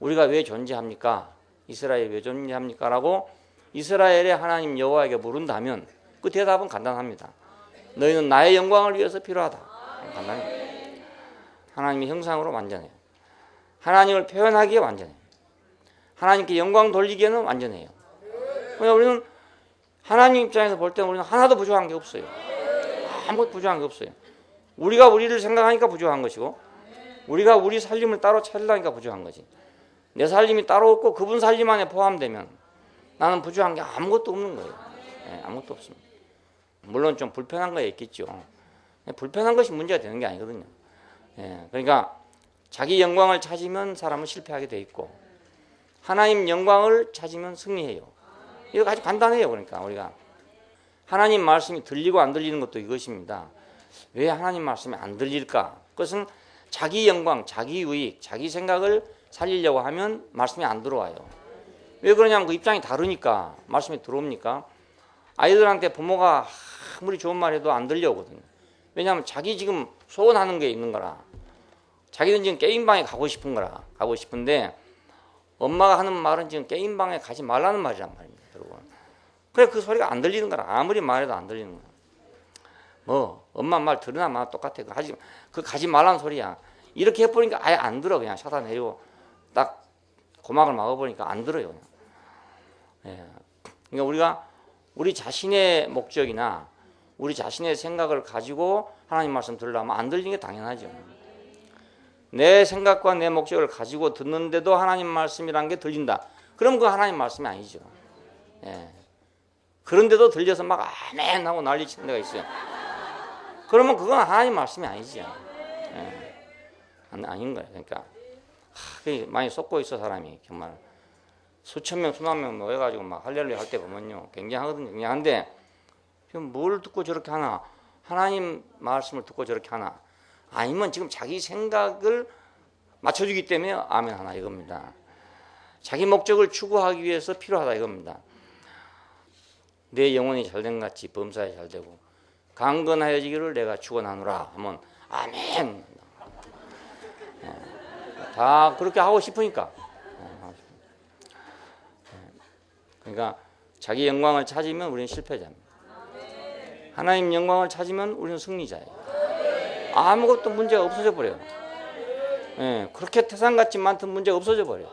우리가 왜 존재합니까? 이스라엘이 왜 존재합니까? 라고 이스라엘의 하나님 여호와에게 물은다면 그 대답은 간단합니다. 너희는 나의 영광을 위해서 필요하다. 간단해요. 하나님의 형상으로 완전해요. 하나님을 표현하기에 완전해요. 하나님께 영광 돌리기에는 완전해요. 그러니까 우리는 하나님 입장에서 볼 때는 우리는 하나도 부족한 게 없어요. 아무것도 부족한 게 없어요. 우리가 우리를 생각하니까 부족한 것이고 우리가 우리 살림을 따로 차리려니까 부족한 거지. 내 살림이 따로 없고 그분 살림 안에 포함되면 나는 부족한 게 아무것도 없는 거예요. 아무것도 없습니다. 물론 좀 불편한 거 있겠죠. 불편한 것이 문제가 되는 게 아니거든요. 그러니까 자기 영광을 찾으면 사람은 실패하게 돼 있고 하나님 영광을 찾으면 승리해요. 이거 아주 간단해요. 그러니까 우리가 하나님 말씀이 들리고 안 들리는 것도 이것입니다. 왜 하나님 말씀이 안 들릴까? 그것은 자기 영광, 자기 유익, 자기 생각을 살리려고 하면 말씀이 안 들어와요. 왜 그러냐면 그 입장이 다르니까 말씀이 들어옵니까? 아이들한테 부모가 아무리 좋은 말 해도 안 들려오거든요. 왜냐하면 자기 지금 소원하는 게 있는 거라. 자기는 지금 게임방에 가고 싶은 거라. 가고 싶은데 엄마가 하는 말은 지금 게임방에 가지 말라는 말이란 말입니다. 여러분. 그래 그 소리가 안 들리는 거라. 아무리 말해도 안 들리는 거야. 뭐 엄마 말 들으나 마 똑같아. 그 가지 말라는 소리야. 이렇게 해보니까 아예 안 들어. 그냥 차단해요. 딱 고막을 막아보니까 안 들어요. 그냥. 예. 그러니까 우리가 우리 자신의 목적이나 우리 자신의 생각을 가지고 하나님 말씀 들으려면 안 들리는 게 당연하죠. 내 생각과 내 목적을 가지고 듣는데도 하나님 말씀이란 게 들린다. 그럼 그 하나님 말씀이 아니죠. 예. 그런데도 들려서 막 아멘 하고 난리치는 데가 있어요. 그러면 그건 하나님 말씀이 아니죠. 예. 아닌 거예요. 그러니까 많이 쏟고 있어 사람이 정말 수천 명 수만 명 모여가지고 막 할렐루야 할 때 보면요 굉장하거든요. 굉장한데 지금 뭘 듣고 저렇게 하나? 하나님 말씀을 듣고 저렇게 하나? 아니면 지금 자기 생각을 맞춰주기 때문에 아멘 하나 이겁니다. 자기 목적을 추구하기 위해서 필요하다 이겁니다. 내 영혼이 잘된 같이 범사에 잘되고 강건하여지기를 내가 축원하노라 하면 아멘. 다 그렇게 하고 싶으니까. 그러니까 자기 영광을 찾으면 우리는 실패자입니다. 하나님 영광을 찾으면 우리는 승리자예요. 아무것도 문제가 없어져 버려요. 예, 그렇게 태산같이 많던 문제가 없어져 버려요.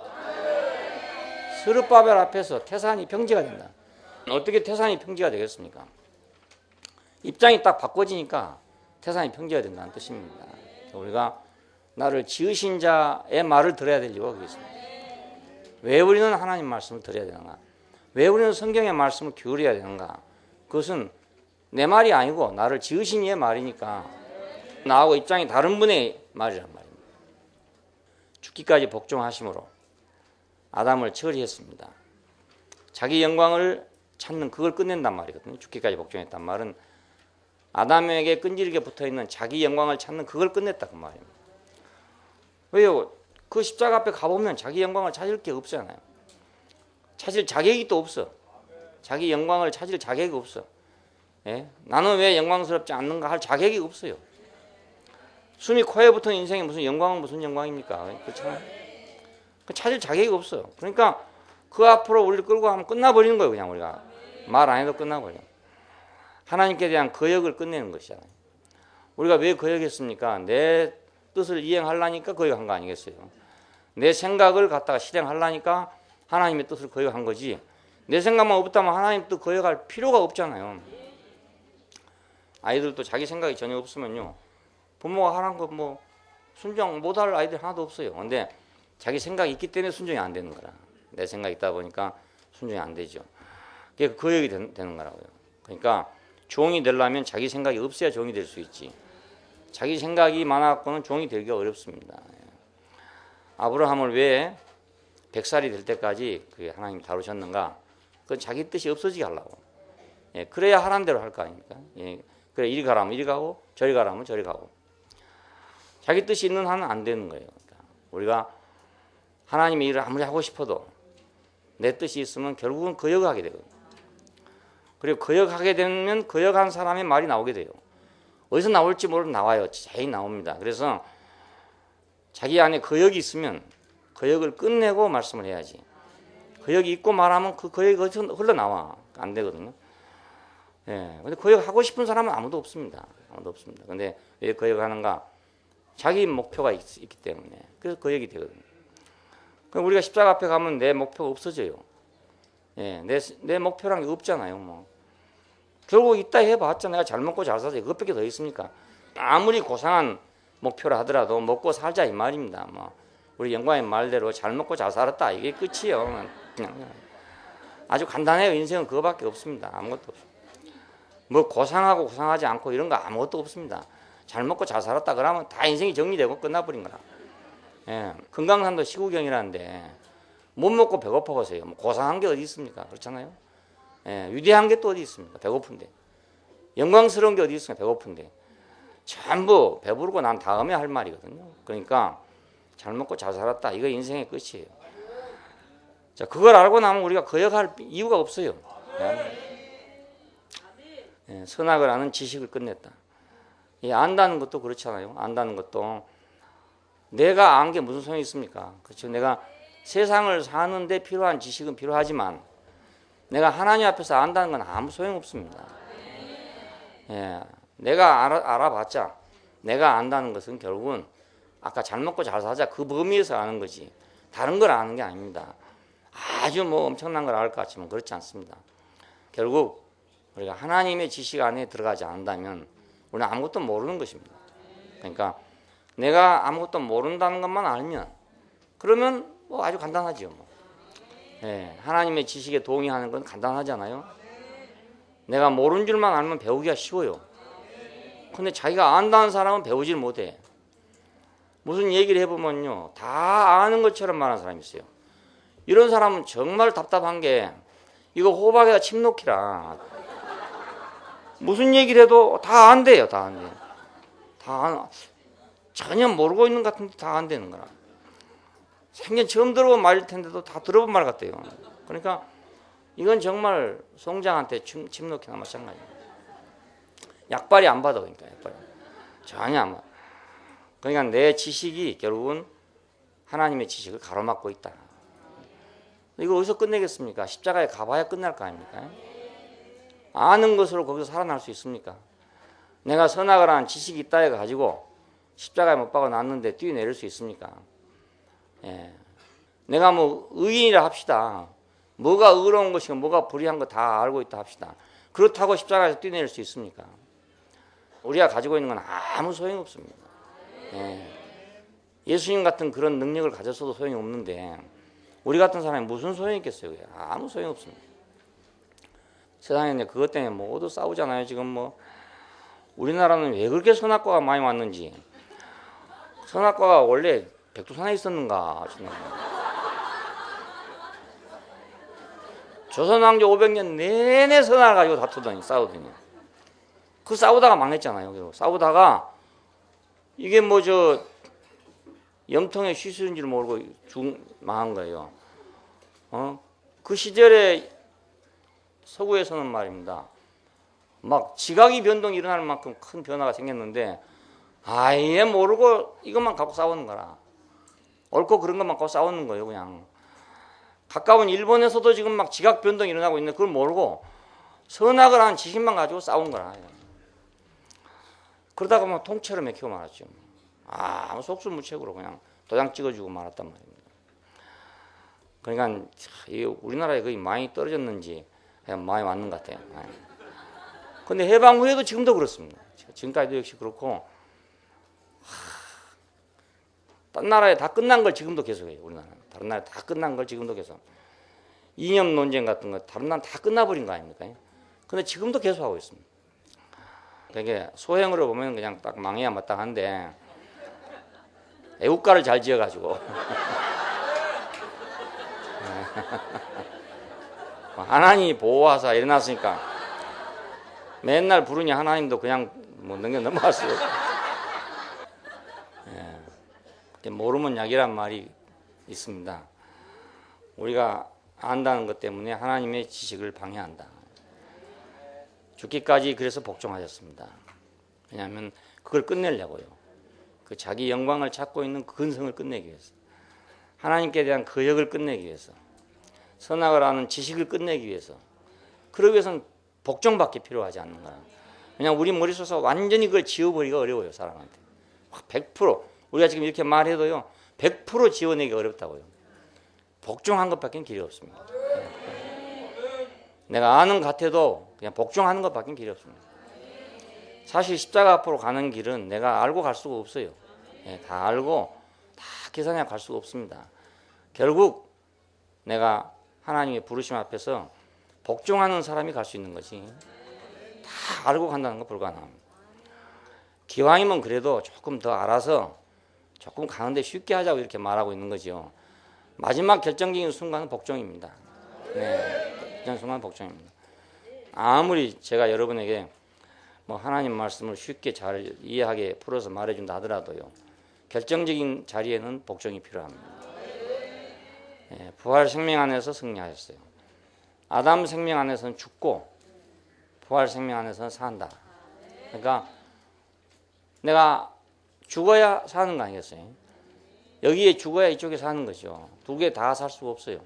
스룹바벨 앞에서 태산이 평지가 된다. 어떻게 태산이 평지가 되겠습니까? 입장이 딱 바꿔지니까 태산이 평지가 된다는 뜻입니다. 우리가 나를 지으신 자의 말을 들어야 될 이유가 그게 있습니다. 왜 우리는 하나님 말씀을 들어야 되는가? 왜 우리는 성경의 말씀을 기울여야 되는가? 그것은 내 말이 아니고 나를 지으신 이의 말이니까 나하고 입장이 다른 분의 말이란 말입니다. 죽기까지 복종하심으로 아담을 처리했습니다. 자기 영광을 찾는 그걸 끝낸단 말이거든요. 죽기까지 복종했단 말은 아담에게 끈질기게 붙어있는 자기 영광을 찾는 그걸 끝냈다 그 말입니다. 왜요? 그 십자가 앞에 가보면 자기 영광을 찾을 게 없잖아요. 찾을 자격이 또 없어. 자기 영광을 찾을 자격이 없어. 예? 나는 왜 영광스럽지 않는가 할 자격이 없어요. 숨이 코에 붙은 인생이 무슨 영광은 무슨 영광입니까? 그렇잖아요. 찾을 자격이 없어요. 그러니까 그 앞으로 우리를 끌고 가면 끝나버리는 거예요. 그냥 우리가 말 안 해도 끝나버려요. 하나님께 대한 거역을 끝내는 것이잖아요. 우리가 왜 거역했습니까? 내 뜻을 이행하려니까 거역한 거 아니겠어요? 내 생각을 갖다가 실행하려니까 하나님의 뜻을 거역한 거지. 내 생각만 없다면 하나님 뜻 거역할 필요가 없잖아요. 아이들도 자기 생각이 전혀 없으면요, 부모가 하라는 거 뭐 순종 못할 아이들 하나도 없어요. 근데 자기 생각이 있기 때문에 순종이 안 되는 거라. 내 생각이 있다 보니까 순종이 안 되죠. 그게 거역이 되는 거라고요. 그러니까 종이 되려면 자기 생각이 없어야 종이 될 수 있지. 자기 생각이 많아갖고는 종이 되기가 어렵습니다. 아브라함을 왜 100살이 될 때까지 하나님 다루셨는가? 그건 자기 뜻이 없어지게 하려고. 예, 그래야 하라는 대로 할 거 아닙니까? 예, 그래 이리 가라면 이리 가고 저리 가라면 저리 가고. 자기 뜻이 있는 한은 안 되는 거예요. 그러니까 우리가 하나님의 일을 아무리 하고 싶어도 내 뜻이 있으면 결국은 거역하게 되거든요. 그리고 거역하게 되면 거역한 사람의 말이 나오게 돼요. 어디서 나올지 모르고 나와요. 자연히 나옵니다. 그래서 자기 안에 거역이 있으면 거역을 끝내고 말씀을 해야지. 거역이 있고 말하면 그 거역이 어디서 흘러나와. 안 되거든요. 예. 근데 거역하고 싶은 사람은 아무도 없습니다. 아무도 없습니다. 근데 왜 거역하는가? 자기 목표가 있기 때문에. 그래서 거역이 되거든요. 그럼 우리가 십자가 앞에 가면 내 목표가 없어져요. 예. 내 목표란 게 없잖아요. 뭐. 결국 있다 해봤자 내가 잘 먹고 잘 살자. 그것밖에 더 있습니까? 아무리 고상한 목표를 하더라도 먹고 살자 이 말입니다. 뭐. 우리 영광의 말대로 잘 먹고 잘 살았다. 이게 끝이에요. 그냥. 아주 간단해요. 인생은 그거밖에 없습니다. 아무것도 없어요. 뭐 고상하고 고상하지 않고 이런 거 아무것도 없습니다. 잘 먹고 잘 살았다 그러면 다 인생이 정리되고 끝나버린 거라. 예. 금강산도 시구경이라는데 못 먹고 배고파 보세요. 뭐 고상한 게 어디 있습니까? 그렇잖아요. 예. 위대한 게 또 어디 있습니까? 배고픈데. 영광스러운 게 어디 있습니까? 배고픈데. 전부 배부르고 난 다음에 할 말이거든요. 그러니까 잘 먹고 잘 살았다. 이거 인생의 끝이에요. 자, 그걸 알고 나면 우리가 거역할 이유가 없어요. 예, 선악을 아는 지식을 끝냈다. 예, 안다는 것도 그렇잖아요. 안다는 것도 내가 안 게 무슨 소용이 있습니까? 그렇죠. 내가 세상을 사는데 필요한 지식은 필요하지만 내가 하나님 앞에서 안다는 건 아무 소용 없습니다. 예, 내가 알아봤자 내가 안다는 것은 결국은 아까 잘 먹고 잘 사자 그 범위에서 아는 거지 다른 걸 아는 게 아닙니다. 아주 뭐 엄청난 걸 알 것 같지만 그렇지 않습니다. 결국 우리가 하나님의 지식 안에 들어가지 않는다면 우리는 아무것도 모르는 것입니다. 그러니까 내가 아무것도 모른다는 것만 알면 그러면 뭐 아주 간단하죠. 뭐. 예, 하나님의 지식에 동의하는 건 간단하잖아요. 내가 모르는 줄만 알면 배우기가 쉬워요. 근데 자기가 안다는 사람은 배우질 못해. 무슨 얘기를 해보면요 다 아는 것처럼 말하는 사람이 있어요. 이런 사람은 정말 답답한 게 이거 호박에다 침 놓기라 무슨 얘기를 해도 다 안 돼요. 다 안 돼요. 전혀 모르고 있는 것 같은데 다 안 되는 거라. 생전 처음 들어본 말일 텐데도 다 들어본 말 같아요. 그러니까 이건 정말 송장한테 침 놓기나 마찬가지예요. 약발이 안 받아. 그러니까 약발이 전혀 안 받아. 그러니까 내 지식이 결국은 하나님의 지식을 가로막고 있다. 이거 어디서 끝내겠습니까? 십자가에 가봐야 끝날 거 아닙니까? 아는 것으로 거기서 살아날 수 있습니까? 내가 선악을 아는 지식이 있다 해가지고 십자가에 못 박아 놨는데 뛰어내릴 수 있습니까? 예. 내가 뭐 의인이라 합시다. 뭐가 의로운 것이고 뭐가 불의한 거 다 알고 있다 합시다. 그렇다고 십자가에서 뛰어내릴 수 있습니까? 우리가 가지고 있는 건 아무 소용이 없습니다. 예. 예수님 같은 그런 능력을 가졌어도 소용이 없는데 우리 같은 사람이 무슨 소용이 있겠어요? 아무 소용이 없습니다. 세상에 그것 때문에 모두 싸우잖아요. 지금 뭐 우리나라는 왜 그렇게 선악과가 많이 왔는지. 선악과가 원래 백두산에 있었는가. 조선왕조 500년 내내 선악을 가지고 다투더니 싸우더니 그 싸우다가 망했잖아요. 싸우다가 이게 뭐 저 염통의 시술인 줄 모르고 망한 거예요. 그 시절에 서구에서는 말입니다. 막 지각이 변동이 일어날 만큼 큰 변화가 생겼는데 아예 모르고 이것만 갖고 싸우는 거라. 옳고 그런 것만 갖고 싸우는 거예요. 그냥 가까운 일본에서도 지금 막 지각 변동이 일어나고 있는데 그걸 모르고 선악을 한 지식만 가지고 싸운 거라. 그러다가 뭐 통째로 맥히고 말았죠. 아무 속수무책으로 그냥 도장 찍어주고 말았단 말입니다. 그러니까 우리나라에 거의 많이 떨어졌는지 많이 왔는 것 같아요. 근데 해방 후에도 지금도 그렇습니다. 지금까지도 역시 그렇고 다른 나라에 다 끝난 걸 지금도 계속해요. 우리나라는 다른 나라에 다 끝난 걸 지금도 계속 이념 논쟁 같은 거 다른 나라는 다 끝나버린 거 아닙니까? 근데 지금도 계속하고 있습니다. 되게 소행으로 보면 그냥 딱 망해야 마땅한데 애국가를 잘 지어가지고 하나님이 보호하사 일어났으니까 맨날 부르니 하나님도 그냥 뭐 넘겨 넘어갔어요. 예. 모르면 약이란 말이 있습니다. 우리가 안다는 것 때문에 하나님의 지식을 방해한다. 죽기까지 그래서 복종하셨습니다. 왜냐하면 그걸 끝내려고요. 그 자기 영광을 찾고 있는 근성을 끝내기 위해서, 하나님께 대한 거역을 끝내기 위해서, 선악을 아는 지식을 끝내기 위해서, 그러기 위해서는 복종밖에 필요하지 않는 거야. 그냥 우리 머릿속에서 완전히 그걸 지워버리기가 어려워요. 사람한테 100% 우리가 지금 이렇게 말해도요 100% 지워내기 어렵다고요. 복종한 것밖에 길이 없습니다. 내가 아는 것 같아도 그냥 복종하는 것밖에 길이 없습니다. 사실 십자가 앞으로 가는 길은 내가 알고 갈 수가 없어요. 다 알고 다 계산해 갈 수가 없습니다. 결국 내가 하나님의 부르심 앞에서 복종하는 사람이 갈 수 있는 거지 다 알고 간다는 건 불가능합니다. 기왕이면 그래도 조금 더 알아서 조금 가는데 쉽게 하자고 이렇게 말하고 있는 거죠. 마지막 결정적인 순간은 복종입니다. 네, 결정적인 순간은 복종입니다. 아무리 제가 여러분에게 뭐 하나님 말씀을 쉽게 잘 이해하게 풀어서 말해준다 하더라도요, 결정적인 자리에는 복종이 필요합니다. 예, 부활 생명 안에서 승리하셨어요. 아담 생명 안에서는 죽고 부활 생명 안에서는 산다. 그러니까 내가 죽어야 사는 거 아니겠어요? 여기에 죽어야 이쪽에 사는 거죠. 두 개 다 살 수가 없어요.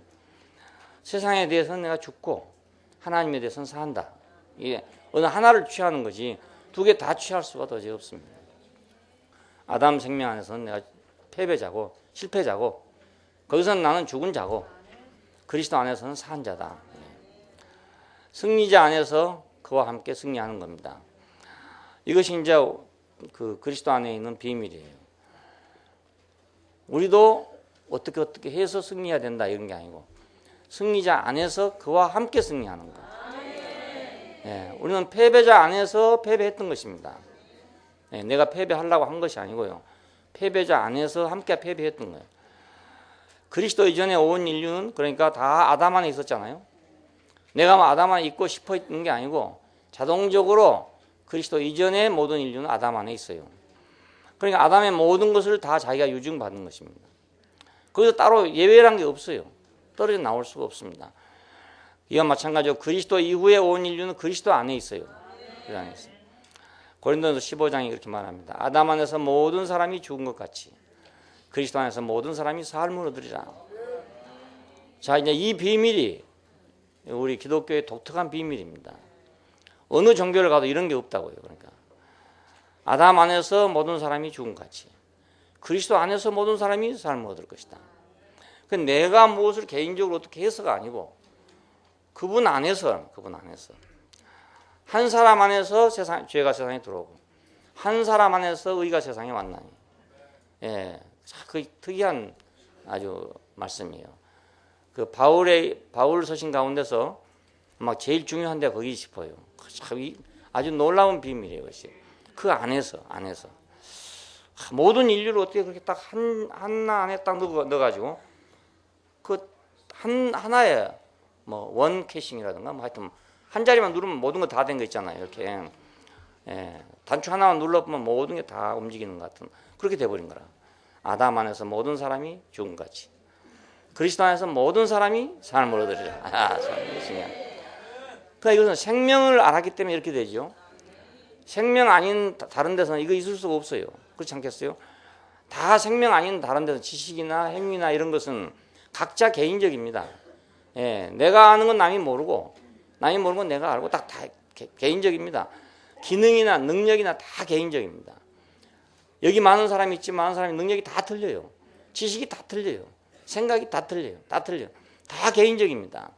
세상에 대해서는 내가 죽고 하나님에 대해서는 산다. 이게 어느 하나를 취하는 거지 두 개 다 취할 수가 도저히 없습니다. 아담 생명 안에서는 내가 패배자고 실패자고, 거기서는 나는 죽은 자고, 그리스도 안에서는 산 자다. 승리자 안에서 그와 함께 승리하는 겁니다. 이것이 이제 그 그리스도 안에 있는 비밀이에요. 우리도 어떻게 해서 승리해야 된다 이런 게 아니고, 승리자 안에서 그와 함께 승리하는 거. 예, 우리는 패배자 안에서 패배했던 것입니다. 예, 내가 패배하려고 한 것이 아니고요, 패배자 안에서 함께 패배했던 거예요. 그리스도 이전에 온 인류는 그러니까 다 아담 안에 있었잖아요. 내가 아담 안에 있고 싶어 있는 게 아니고 자동적으로 그리스도 이전의 모든 인류는 아담 안에 있어요. 그러니까 아담의 모든 것을 다 자기가 유증받는 것입니다. 거기서 따로 예외란 게 없어요. 떨어져 나올 수가 없습니다. 이와 마찬가지로 그리스도 이후에 온 인류는 그리스도 안에 있어요. 그 안에 있어요. 고린도전서 15장이 그렇게 말합니다. 아담 안에서 모든 사람이 죽은 것 같이 그리스도 안에서 모든 사람이 삶을 얻으리라. 자, 이제 이 비밀이 우리 기독교의 독특한 비밀입니다. 어느 종교를 가도 이런 게 없다고요. 그러니까 아담 안에서 모든 사람이 죽은 것 같이 그리스도 안에서 모든 사람이 삶을 얻을 것이다. 내가 무엇을 개인적으로 어떻게 해서가 아니고 그분 안에서 한 사람 안에서 죄가 세상에 들어오고 한 사람 안에서 의가 세상에 왔나니. 예, 그 특이한 아주 말씀이에요. 그 바울 서신 가운데서 막 제일 중요한 데가 거기 싶어요. 아주 놀라운 비밀이에요. 그것이. 그 안에서 모든 인류를 어떻게 그렇게 딱 하나 안에 딱 넣어가지고 그 하나의 뭐 원 캐싱이라든가 뭐 하여튼 한 자리만 누르면 모든 거 다 된 거 있잖아요. 이렇게 단추 하나만 눌러보면 모든 게 다 움직이는 것 같은 그렇게 돼버린 거라. 아담 안에서 모든 사람이 죽은 같이 그리스도 안에서 모든 사람이 삶을 얻으리라. 그러니까 이것은 생명을 알았기 때문에 이렇게 되죠. 생명 아닌 다른 데서는 이거 있을 수가 없어요. 그렇지 않겠어요? 다 생명 아닌 다른 데서 지식이나 행위나 이런 것은 각자 개인적입니다. 예, 내가 아는 건 남이 모르고 남이 모르는 건 내가 알고 딱 다 개인적입니다. 기능이나 능력이나 다 개인적입니다. 여기 많은 사람이 있지 많은 사람이 능력이 다 틀려요. 지식이 다 틀려요. 생각이 다 틀려요. 다 개인적입니다.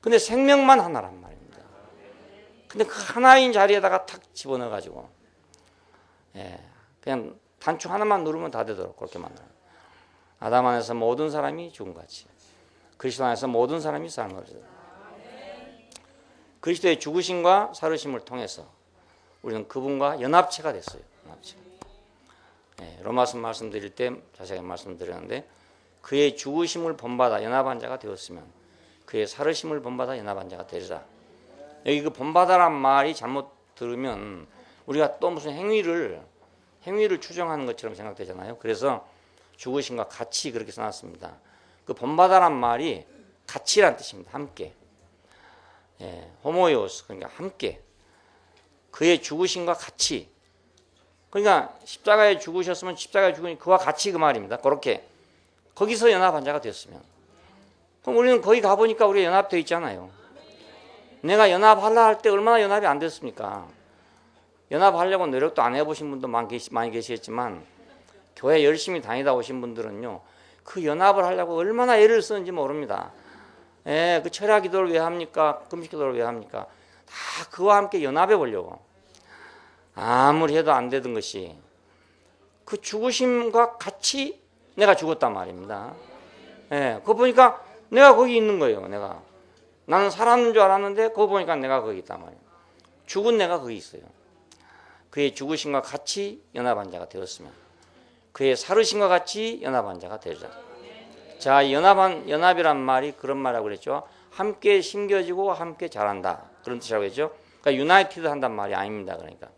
근데 생명만 하나란 말입니다. 근데 그 하나인 자리에다가 탁 집어넣어가지고 그냥 단추 하나만 누르면 다 되도록 그렇게 만들어요. 아담 안에서 모든 사람이 죽은 같이 그리스도 안에서 모든 사람이 삶을 얻어요. 그리스도의 죽으심과 살으심을 통해서 우리는 그분과 연합체가 됐어요. 연합체. 로마서 말씀드릴 때 자세하게 말씀드렸는데 그의 죽으심을 본받아 연합한 자가 되었으면 그의 살으심을 본받아 연합한 자가 되리라. 여기 그 본받아란 말이 잘못 들으면 우리가 또 무슨 행위를 추정하는 것처럼 생각되잖아요. 그래서 죽으심과 같이 그렇게 써놨습니다. 그 본받아란 말이 같이란 뜻입니다. 함께. 호모이오스 그러니까 함께. 그의 죽으심과 같이. 그러니까 십자가에 죽으셨으면 십자가에 죽으니 그와 같이 그 말입니다. 그렇게 거기서 연합한 자가 됐으면. 그럼 우리는 거기 가보니까 우리가 연합되어 있잖아요. 내가 연합하려 할 때 얼마나 연합이 안 됐습니까? 연합하려고 노력도 안 해보신 분도 많이 계시겠지만 교회 열심히 다니다 오신 분들은요 그 연합을 하려고 얼마나 애를 쓰는지 모릅니다. 그 철야 기도를 왜 합니까? 금식 기도를 왜 합니까? 다 그와 함께 연합해 보려고. 아무리 해도 안 되던 것이 그 죽으심과 같이 내가 죽었단 말입니다. 그거 보니까 내가 거기 있는 거예요. 나는 살았는 줄 알았는데 그거 보니까 내가 거기 있단 말이에요. 죽은 내가 거기 있어요. 그의 죽으심과 같이 연합한 자가 되었으면 그의 살으심과 같이 연합한 자가 되리라. 자, 연합이란 말이 그런 말이라고 그랬죠. 함께 심겨지고 함께 자란다. 그런 뜻이라고 했죠. 그러니까 유나이티드 한단 말이 아닙니다. 그러니까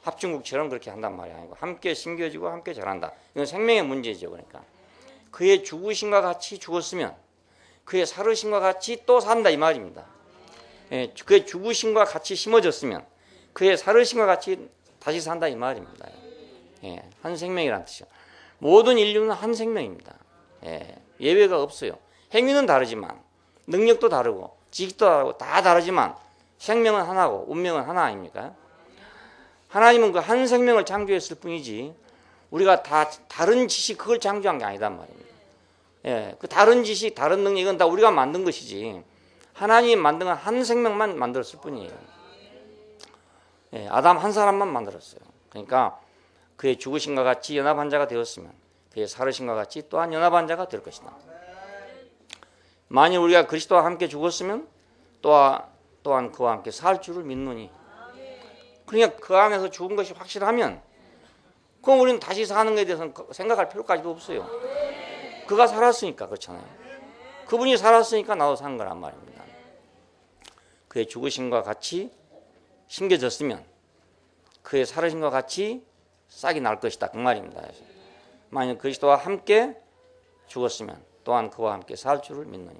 합중국처럼 그렇게 한단 말이 아니고 함께 심겨지고 함께 자란다. 이건 생명의 문제죠. 그러니까 그의 죽으심과 같이 죽었으면 그의 살으심과 같이 또 산다 이 말입니다. 예, 그의 죽으심과 같이 심어졌으면 그의 살으심과 같이 다시 산다 이 말입니다. 예, 한 생명이라는 뜻이죠. 모든 인류는 한 생명입니다. 예, 예외가 없어요. 행위는 다르지만 능력도 다르고 지식도 다르고 다 다르지만 생명은 하나고 운명은 하나 아닙니까? 하나님은 그 한 생명을 창조했을 뿐이지 우리가 다 다른 지식 그걸 창조한 게 아니단 말입니다. 예, 그 다른 지식 다른 능력은 다 우리가 만든 것이지 하나님이 만든 건 한 생명만 만들었을 뿐이에요. 예, 아담 한 사람만 만들었어요. 그러니까 그의 죽으심과 같이 연합한 자가 되었으면 그의 살으심과 같이 또한 연합한 자가 될 것이다. 만일 우리가 그리스도와 함께 죽었으면 또한 그와 함께 살 줄을 믿노니. 그러니까 그 안에서 죽은 것이 확실하면 그럼 우리는 다시 사는 것에 대해서는 생각할 필요까지도 없어요. 그가 살았으니까 그렇잖아요. 그분이 살았으니까 나도 산 거란 말입니다. 그의 죽으심과 같이 심겨졌으면 그의 살으심과 같이 싹이 날 것이다 그 말입니다. 만일 그리스도와 함께 죽었으면 또한 그와 함께 살 줄을 믿노니.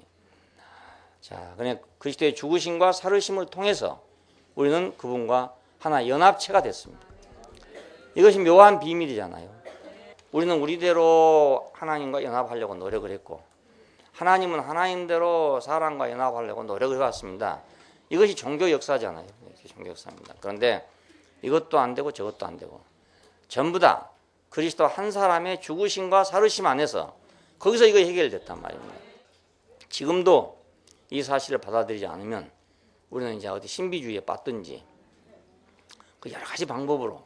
자, 그냥 그리스도의 죽으심과 살으심을 통해서 우리는 그분과 하나 연합체가 됐습니다. 이것이 묘한 비밀이잖아요. 우리는 우리대로 하나님과 연합하려고 노력을 했고 하나님은 하나님대로 사람과 연합하려고 노력을 해왔습니다. 이것이 종교 역사잖아요. 종교 역사입니다. 그런데 이것도 안 되고 저것도 안 되고 전부 다 그리스도 한 사람의 죽으심과 살으심 안에서 거기서 이거 해결됐단 말입니다. 지금도 이 사실을 받아들이지 않으면 우리는 이제 어디 신비주의에 빠든지 그 여러 가지 방법으로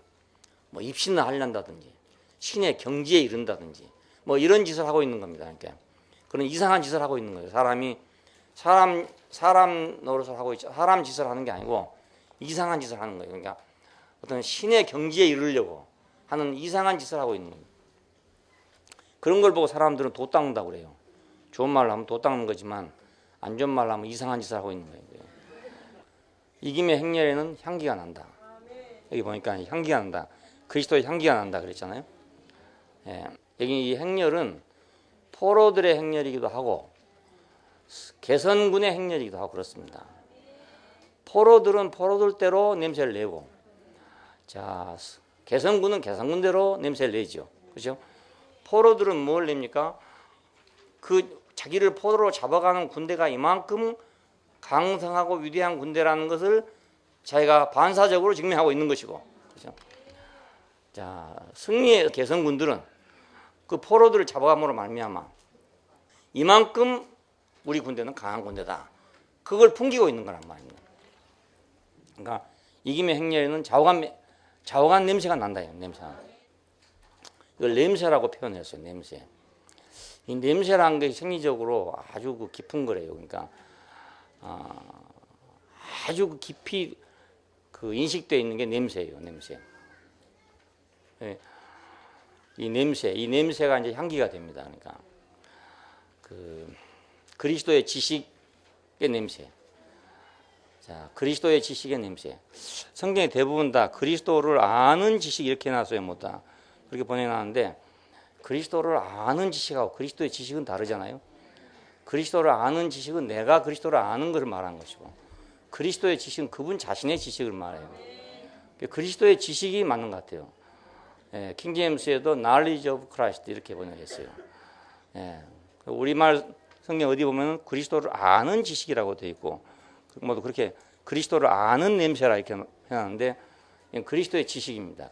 뭐 입신을 하려다든지 신의 경지에 이른다든지 뭐 이런 짓을 하고 있는 겁니다. 그러니까 그런 이상한 짓을 하고 있는 거예요. 사람 노릇을 하고 있죠. 사람 짓을 하는 게 아니고 이상한 짓을 하는 거예요. 그러니까 어떤 신의 경지에 이르려고 하는 이상한 짓을 하고 있는 거예요. 그런 걸 보고 사람들은 도 닦는다고 그래요. 좋은 말로 하면 도 닦는 거지만 안 좋은 말로 하면 이상한 짓을 하고 있는 거예요. 이김의 행렬에는 향기가 난다. 여기 보니까 향기가 난다. 그리스도의 향기가 난다 그랬잖아요. 예, 여기 이 행렬은 포로들의 행렬이기도 하고 개선군의 행렬이기도 하고 그렇습니다. 포로들은 포로들대로 냄새를 내고, 자 개선군은 개선군대로 냄새를 내죠. 그렇죠? 포로들은 뭘 냅니까? 그 자기를 포로로 잡아가는 군대가 이만큼 강성하고 위대한 군대라는 것을 자기가 반사적으로 증명하고 있는 것이고, 그렇죠? 자 승리의 개선군들은 그 포로들을 잡아감으로 말미암아 이만큼 우리 군대는 강한 군대다. 그걸 풍기고 있는 거란 말입니다. 그러니까 이김의 행렬에는 좌우간 냄새가 난다. 냄새가. 이걸 냄새라고 표현했어요. 냄새. 이 냄새라는 것이 생리적으로 아주 그 깊은 거래요. 그러니까 아주 그 깊이 그 인식되어 있는 게 냄새예요. 냄새. 네. 이 냄새가 이제 향기가 됩니다. 그러니까 그 그리스도의 지식의 냄새. 자, 그리스도의 지식의 냄새. 성경의 대부분 다 그리스도를 아는 지식 이렇게 해놨어요. 뭐 다 그렇게 번역하는데 그리스도를 아는 지식하고 그리스도의 지식은 다르잖아요. 그리스도를 아는 지식은 내가 그리스도를 아는 것을 말하는 것이고 그리스도의 지식은 그분 자신의 지식을 말해요. 그리스도의 지식이 맞는 것 같아요. 예, 킹제임스에도 knowledge of Christ 이렇게 번역했어요. 예, 우리말 성경 어디 보면 그리스도를 아는 지식이라고 되어 있고 모두 그렇게 그리스도를 아는 냄새라 이렇게 해놨는데 그리스도의 지식입니다.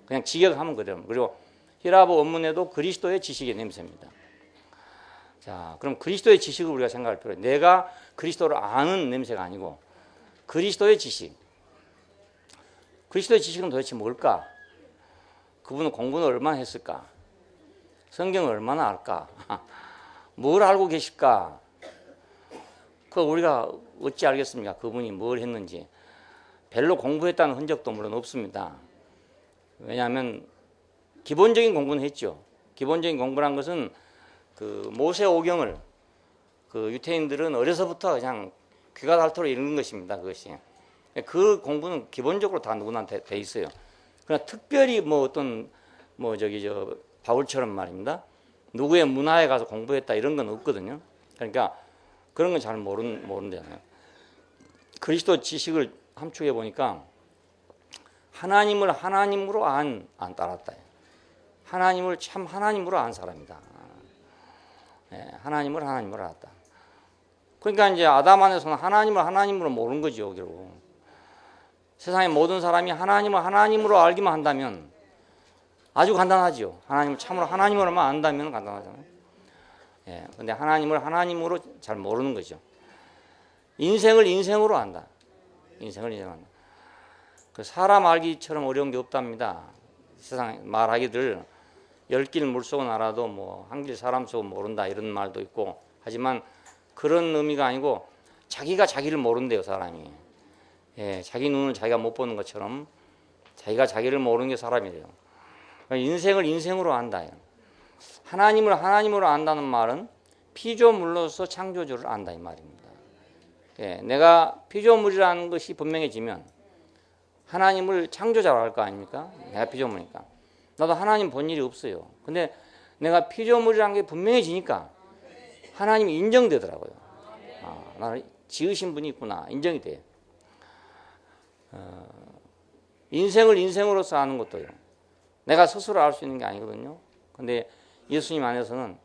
그냥 직역하면 그대로. 그리고 히라보 원문에도 그리스도의 지식의 냄새입니다. 자, 그럼 그리스도의 지식을 우리가 생각할 필요해요. 내가 그리스도를 아는 냄새가 아니고 그리스도의 지식. 그리스도의 지식은 도대체 뭘까? 그분은 공부는 얼마나 했을까? 성경을 얼마나 알까? 뭘 알고 계실까? 그거 우리가 어찌 알겠습니까? 그분이 뭘 했는지. 별로 공부했다는 흔적도 물론 없습니다. 왜냐하면 기본적인 공부는 했죠. 기본적인 공부란 것은 그 모세오경을 그 유태인들은 어려서부터 그냥 귀가 닳도록 읽는 것입니다. 그것이. 그 공부는 기본적으로 다 누구나 돼 있어요. 그러나 특별히 뭐 어떤 뭐 저기 저 바울처럼 말입니다. 누구의 문화에 가서 공부했다 이런 건 없거든요. 그러니까 그런 건 잘 모른잖아요. 그리스도 지식을 함축해 보니까 하나님을 하나님으로 안 따랐다. 하나님을 참 하나님으로 안 사람이다. 하나님을 하나님으로 알았다. 그러니까 이제 아담 안에서는 하나님을 하나님으로 모르는 거죠, 결국. 세상의 모든 사람이 하나님을 하나님으로 알기만 한다면 아주 간단하죠. 하나님을 참으로 하나님으로만 안다면 간단하잖아요. 근데 하나님을 하나님으로 잘 모르는 거죠. 인생을 인생으로 안다. 인생을 인생으로 안다. 그 사람 알기처럼 어려운 게 없답니다. 세상 말하기들 10길 물속은 알아도 뭐 한 길 사람 속은 모른다 이런 말도 있고 하지만 그런 의미가 아니고 자기가 자기를 모른대요, 사람이. 자기 눈을 자기가 못 보는 것처럼 자기가 자기를 모르는 게 사람이래요. 인생을 인생으로 안다. 하나님을 하나님으로 안다는 말은 피조물로서 창조주를 안다 이 말입니다. 내가 피조물이라는 것이 분명해지면 하나님을 창조자로 알 거 아닙니까? 내가 피조물이니까. 나도 하나님 본 일이 없어요. 근데 내가 피조물이라는 게 분명해지니까 하나님이 인정되더라고요. 나를 지으신 분이 있구나. 인정이 돼요. 인생을 인생으로서 아는 것도요. 내가 스스로 알 수 있는 게 아니거든요. 근데 예수님 안에서는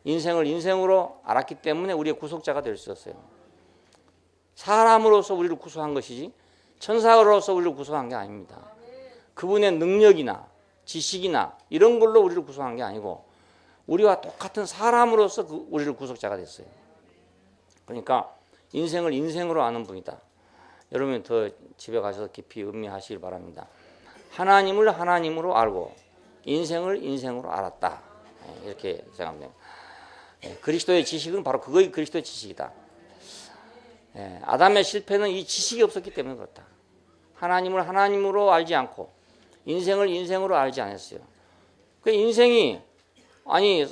인생을 인생으로 알았기 때문에 우리의 구속자가 될 수 있었어요. 사람으로서 우리를 구속한 것이지 천사로서 우리를 구속한 게 아닙니다. 그분의 능력이나 지식이나 이런 걸로 우리를 구속한 게 아니고 우리와 똑같은 사람으로서 우리를 구속자가 됐어요. 그러니까 인생을 인생으로 아는 분이다. 여러분 더 집에 가셔서 깊이 음미하시길 바랍니다. 하나님을 하나님으로 알고 인생을 인생으로 알았다. 이렇게 생각합니다. 그리스도의 지식은 바로 그것이 그리스도의 지식이다. 아담의 실패는 이 지식이 없었기 때문에 그렇다. 하나님을 하나님으로 알지 않고 인생을 인생으로 알지 않았어요. 그 인생이 아니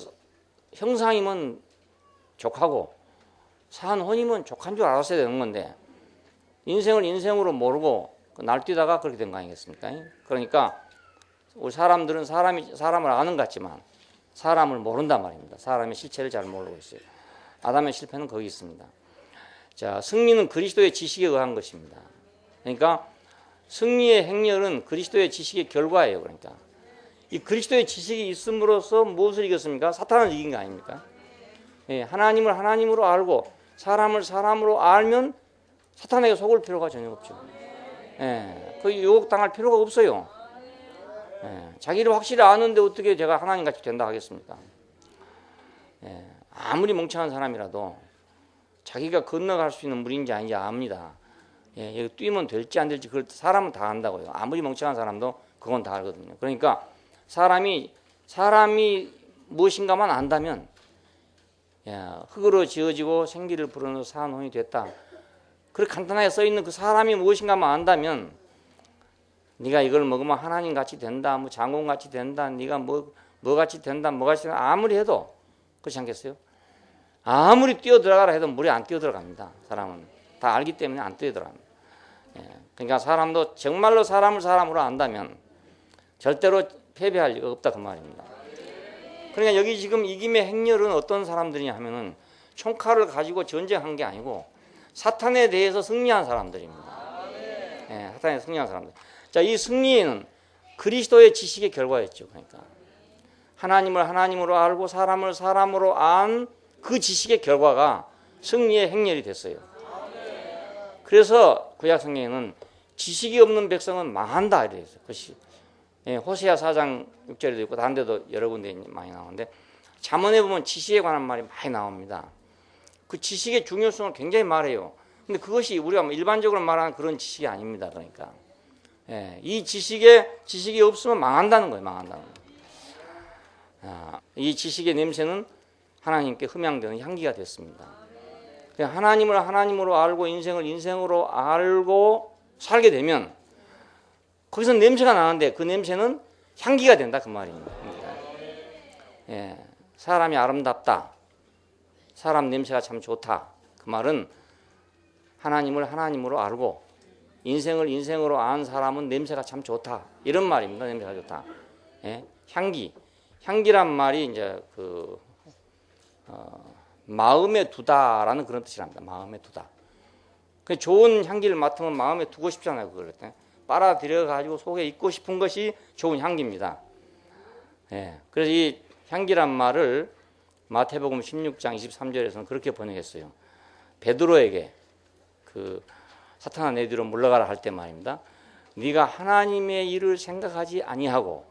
형상이면 족하고 산혼이면 족한 줄 알았어야 되는 건데 인생을 인생으로 모르고 날뛰다가 그렇게 된 거 아니겠습니까? 그러니까 우리 사람들은 사람을 아는 것 같지만 사람을 모른단 말입니다. 사람의 실체를 잘 모르고 있어요. 아담의 실패는 거기 있습니다. 자, 승리는 그리스도의 지식에 의한 것입니다. 그러니까 승리의 행렬은 그리스도의 지식의 결과예요. 그러니까 이 그리스도의 지식이 있음으로써 무엇을 이겼습니까? 사탄을 이긴 거 아닙니까? 하나님을 하나님으로 알고 사람을 사람으로 알면 사탄에게 속을 필요가 전혀 없죠. 그 유혹당할 필요가 없어요. 자기를 확실히 아는데 어떻게 제가 하나님같이 된다 하겠습니까? 아무리 멍청한 사람이라도 자기가 건너갈 수 있는 물인지 아닌지 압니다. 여기 뛰면 될지 안 될지 그걸 사람은 다 안다고요. 아무리 멍청한 사람도 그건 다 알거든요. 그러니까 사람이 무엇인가만 안다면 흙으로 지어지고 생기를 불어넣어 산혼이 됐다. 그렇게 간단하게 써있는 그 사람이 무엇인가만 안다면 네가 이걸 먹으면 하나님 같이 된다, 뭐 장군 같이 된다, 네가 뭐 같이 된다, 뭐 같이 된다 아무리 해도 그렇지 않겠어요? 아무리 뛰어들어가라 해도 물에 안 뛰어들어갑니다. 사람은 다 알기 때문에 안 뛰어들어갑니다. 그러니까 사람도 정말로 사람을 사람으로 안다면 절대로 패배할 리가 없다 그 말입니다. 그러니까 여기 지금 이김의 행렬은 어떤 사람들이냐 하면은 총칼을 가지고 전쟁한 게 아니고 사탄에 대해서 승리한 사람들입니다. 사탄에 승리한 사람들. 자, 이 승리는 그리스도의 지식의 결과였죠. 그러니까 하나님을 하나님으로 알고 사람을 사람으로 안 그 지식의 결과가 승리의 행렬이 됐어요. 그래서 구약 성경에는 지식이 없는 백성은 망한다 이래 있어요. 그것이 호세아 4장 6절에도 있고 다른 데도 여러 군데 많이 나오는데 잠언에 보면 지식에 관한 말이 많이 나옵니다. 그 지식의 중요성을 굉장히 말해요. 근데 그것이 우리가 일반적으로 말하는 그런 지식이 아닙니다. 그러니까 이 지식이 없으면 망한다는 거예요. 망한다는 거예요. 이 지식의 냄새는 하나님께 흠양되는 향기가 됐습니다. 하나님을 하나님으로 알고 인생을 인생으로 알고 살게 되면 거기서 냄새가 나는데 그 냄새는 향기가 된다 그 말입니다. 사람이 아름답다. 사람 냄새가 참 좋다. 그 말은 하나님을 하나님으로 알고 인생을 인생으로 아는 사람은 냄새가 참 좋다. 이런 말입니다. 냄새가 좋다. 예? 향기. 향기란 말이 이제 마음에 두다라는 그런 뜻이랍니다. 마음에 두다. 그 좋은 향기를 맡으면 마음에 두고 싶잖아요. 그럴 때 빨아들여 가지고 속에 있고 싶은 것이 좋은 향기입니다. 예. 그래서 이 향기란 말을 마태복음 16장 23절에서는 그렇게 번역했어요. 베드로에게 사탄아 내 뒤로 물러가라 할 때 말입니다. 네가 하나님의 일을 생각하지 아니하고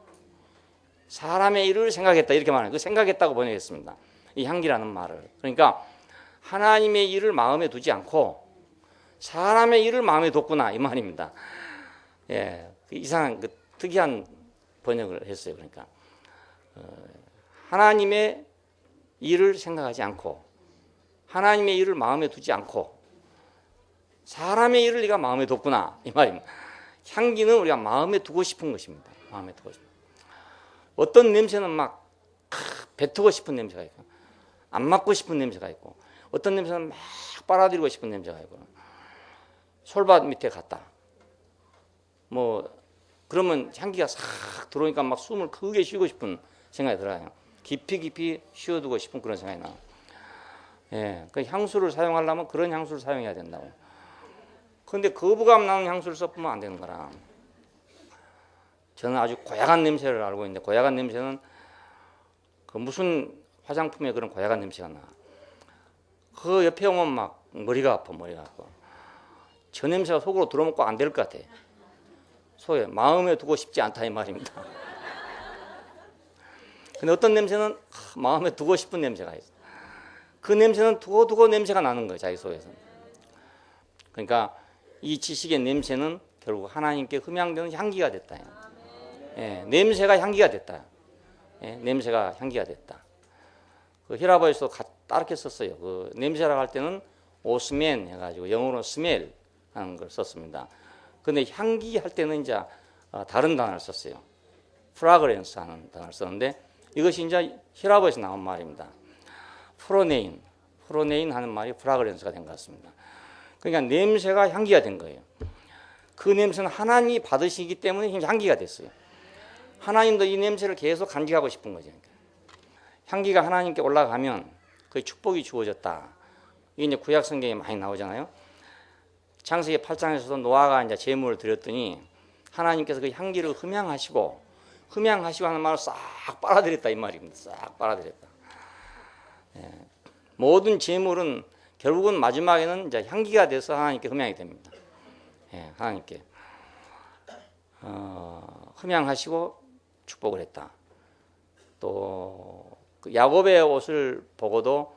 사람의 일을 생각했다 이렇게 말해요. 그 생각했다고 번역했습니다. 이 향기라는 말을. 그러니까 하나님의 일을 마음에 두지 않고 사람의 일을 마음에 뒀구나 이 말입니다. 예, 이상한 특이한 번역을 했어요. 그러니까 하나님의 일을 생각하지 않고 하나님의 일을 마음에 두지 않고 사람의 일을 네가 마음에 뒀구나 이 말입니다. 향기는 우리가 마음에 두고 싶은 것입니다. 마음에 두고 싶은. 어떤 냄새는 막 뱉고 싶은 냄새가 있고 안 맡고 싶은 냄새가 있고 어떤 냄새는 막 빨아들이고 싶은 냄새가 있고 솔밭 밑에 갔다. 뭐 그러면 향기가 싹 들어오니까 막 숨을 크게 쉬고 싶은 생각이 들어요. 깊이 쉬어두고 싶은 그런 생각이 나요. 예, 그 향수를 사용하려면 그런 향수를 사용해야 된다고. 그런데 거부감 나는 향수를 써보면 안 되는 거라. 저는 아주 고약한 냄새를 알고 있는데 고약한 냄새는 무슨 화장품에 그런 고약한 냄새가 나. 그 옆에 오면 막 머리가 아파. 저 냄새가 속으로 들어오면 꼭 안 될 것 같아. 속에 마음에 두고 싶지 않다 이 말입니다. 근데 어떤 냄새는 마음에 두고 싶은 냄새가 있어. 그 냄새는 두고 냄새가 나는 거예요. 자기 속에서. 그러니까 이 지식의 냄새는 결국 하나님께 흠향되는 향기가 됐다. 예, 냄새가 향기가 됐다. 예, 냄새가 향기가 됐다. 히라보에서도 따르게 썼어요. 냄새라고 할 때는 오스멘 해가지고 영어로 스멜 하는 걸 썼습니다. 근데 향기 할 때는 이제 다른 단어를 썼어요. 프라그렌스 하는 단어를 썼는데 이것이 이제 히라보에서 나온 말입니다. 프로네인 하는 말이 프라그렌스가 된 것 같습니다. 그러니까 냄새가 향기가 된 거예요. 그 냄새는 하나님이 받으시기 때문에 향기가 됐어요. 하나님도 이 냄새를 계속 간직하고 싶은 거죠. 향기가 하나님께 올라가면 그 축복이 주어졌다. 이게 이제 구약 성경에 많이 나오잖아요. 창세기 8장에서도 노아가 이제 제물을 드렸더니 하나님께서 그 향기를 흠향하시고 하는 말을 싹 빨아들였다 이 말입니다. 싹 빨아들였다. 예. 모든 제물은 결국은 마지막에는 이제 향기가 돼서 하나님께 흠향이 됩니다. 예, 하나님께 흠향하시고 축복을 했다. 또 야곱의 옷을 보고도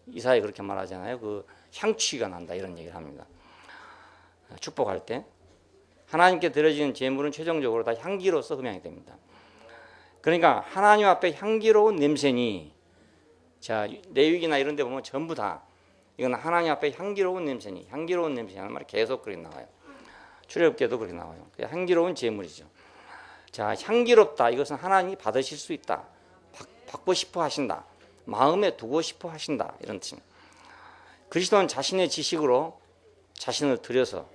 이사야 그렇게 말하잖아요. 그 향취가 난다 이런 얘기를 합니다. 축복할 때 하나님께 드려지는 제물은 최종적으로 다 향기로서 흠향이 됩니다. 그러니까 하나님 앞에 향기로운 냄새니 자 레위기나 이런 데 보면 전부 다 이건 하나님 앞에 향기로운 냄새니 향기로운 냄새라는 말이 계속 그렇게 나와요. 출애굽기에도 그렇게 나와요. 향기로운 제물이죠. 자 향기롭다 이것은 하나님이 받으실 수 있다. 받고 싶어 하신다. 마음에 두고 싶어 하신다. 이런 뜻입니다. 그리스도는 자신의 지식으로 자신을 들여서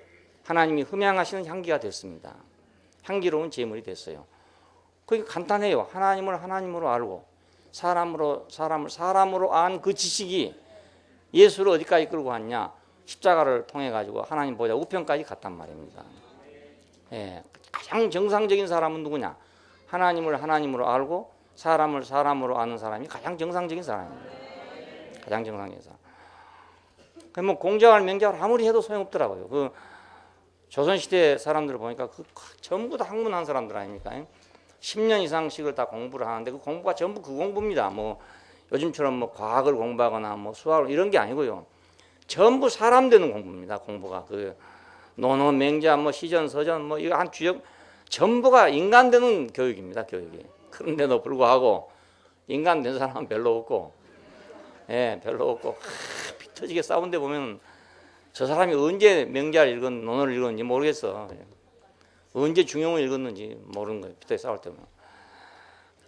하나님이 흠향하시는 향기가 됐습니다. 향기로운 제물이 됐어요. 그게 간단해요. 하나님을 하나님으로 알고 사람을 사람으로 안 그 지식이 예수를 어디까지 끌고 왔냐? 십자가를 통해 가지고 하나님 보좌 우편까지 갔단 말입니다. 예, 가장 정상적인 사람은 누구냐? 하나님을 하나님으로 알고 사람을 사람으로 아는 사람이 가장 정상적인 사람입니다. 가장 정상적인 사람. 뭐 공자할 명자를 아무리 해도 소용없더라고요. 그 조선시대 사람들을 보니까 전부 다 학문한 사람들 아닙니까? 10년 이상씩을 다 공부를 하는데 그 공부가 전부 그 공부입니다. 뭐 요즘처럼 뭐 과학을 공부하거나 뭐 수학을 이런 게 아니고요. 전부 사람 되는 공부입니다. 공부가 그 논어 맹자 뭐 시전 서전 뭐 이거 한 주역 전부가 인간 되는 교육입니다. 교육이. 그런데도 불구하고 인간 된 사람은 별로 없고, 예, 별로 없고 피 터지게 싸운데 보면 저 사람이 언제 명자를 읽은 논어를 읽었는지 모르겠어. 언제 중용을 읽었는지 모르는 거예요. 피 터지게 싸울 때면.